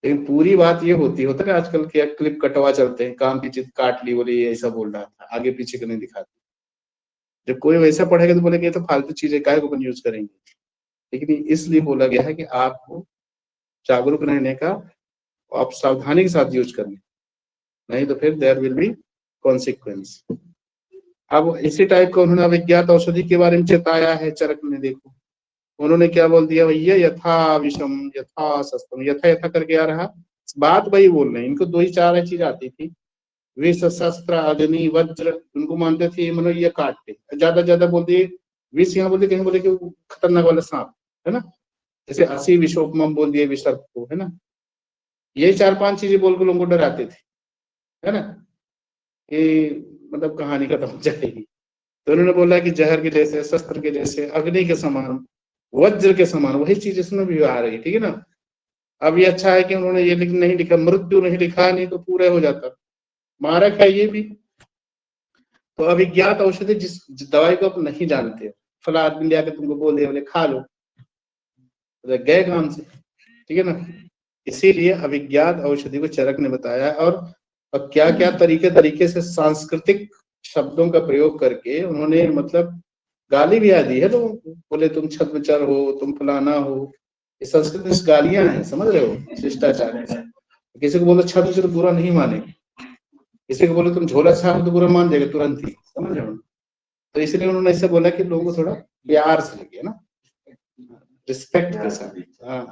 लेकिन पूरी बात ये होता है आजकल के क्लिप कटवा चलते हैं, काम की चीज काट ली, बोले ऐसा बोल रहा था, आगे पीछे का नहीं दिखाते। जब कोई वैसा पढ़ेगा तो बोलेगा ये तो फालतू चीजें काहे को अपन यूज करेंगे। लेकिन इसलिए बोला गया है कि आपको जागरूक रहने का, आप सावधानी के साथ यूज करने, नहीं तो फिर देयर विल बी कॉन्सिक्वेंस। अब इसी टाइप का उन्होंने अविज्ञात औषधि के बारे में चेताया है चरक ने। देखो उन्होंने क्या बोल दिया भैया, यथा विषम यथा शस्त्रम, यथा यथा करके आ रहा, बात वही बोल रहे हैं। इनको 2 ही 4 चीज आती थी, विष शस्त्र अग्नि वज्र, उनको मानते थे मतलब ये काटते, ज्यादा बोल दिए विष, यहाँ बोल दिए कहीं बोले कि खतरनाक वाला सांप है ना, जैसे असी विषोपम बोल दिए विसर्प को, है ना। यही 4-5 चीजें बोल के लोगों को डराते थे, है ना, कि मतलब कहानी खत्म हो जाएगी। तो उन्होंने बोला कि जहर के जैसे, शस्त्र के जैसे, अग्नि के समान, वज्र के समान, वही चीज इसमें भी आ रही, ठीक है ना। अब ये अच्छा है कि उन्होंने ये नहीं लिखा, मृत्यु नहीं लिखा, नहीं तो पूरा हो जाता, मारक है ये भी। तो अभिज्ञात औषधि जिस दवाई को आप नहीं जानते, फला आदमी ले आकर तुमको बोल दिया बोले खा लो, गए काम से, ठीक है ना। इसीलिए अभिज्ञात औषधि को चरक ने बताया। और क्या क्या तरीके से सांस्कृतिक शब्दों का प्रयोग करके उन्होंने मतलब गाली भी आ दी है लोगों को, बोले तुम छद्मचर हो, तुम फलाना हो। ये संस्कृत में गालियां हैं, समझ रहे हो, शिष्टाचार है। किसी को बोलो छद्मचर बुरा नहीं मानेंगे, किसी को बोलो तुम झोला छाप तो बुरा मान जाएगा तुरंत ही, समझ रहे हो। तो इसलिए उन्होंने ऐसे बोला कि लोगों को थोड़ा प्यार से लगे ना, रिस्पेक्ट के साथ, हाँ,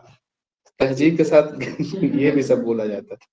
तहजीब के साथ ये भी सब बोला जाता था।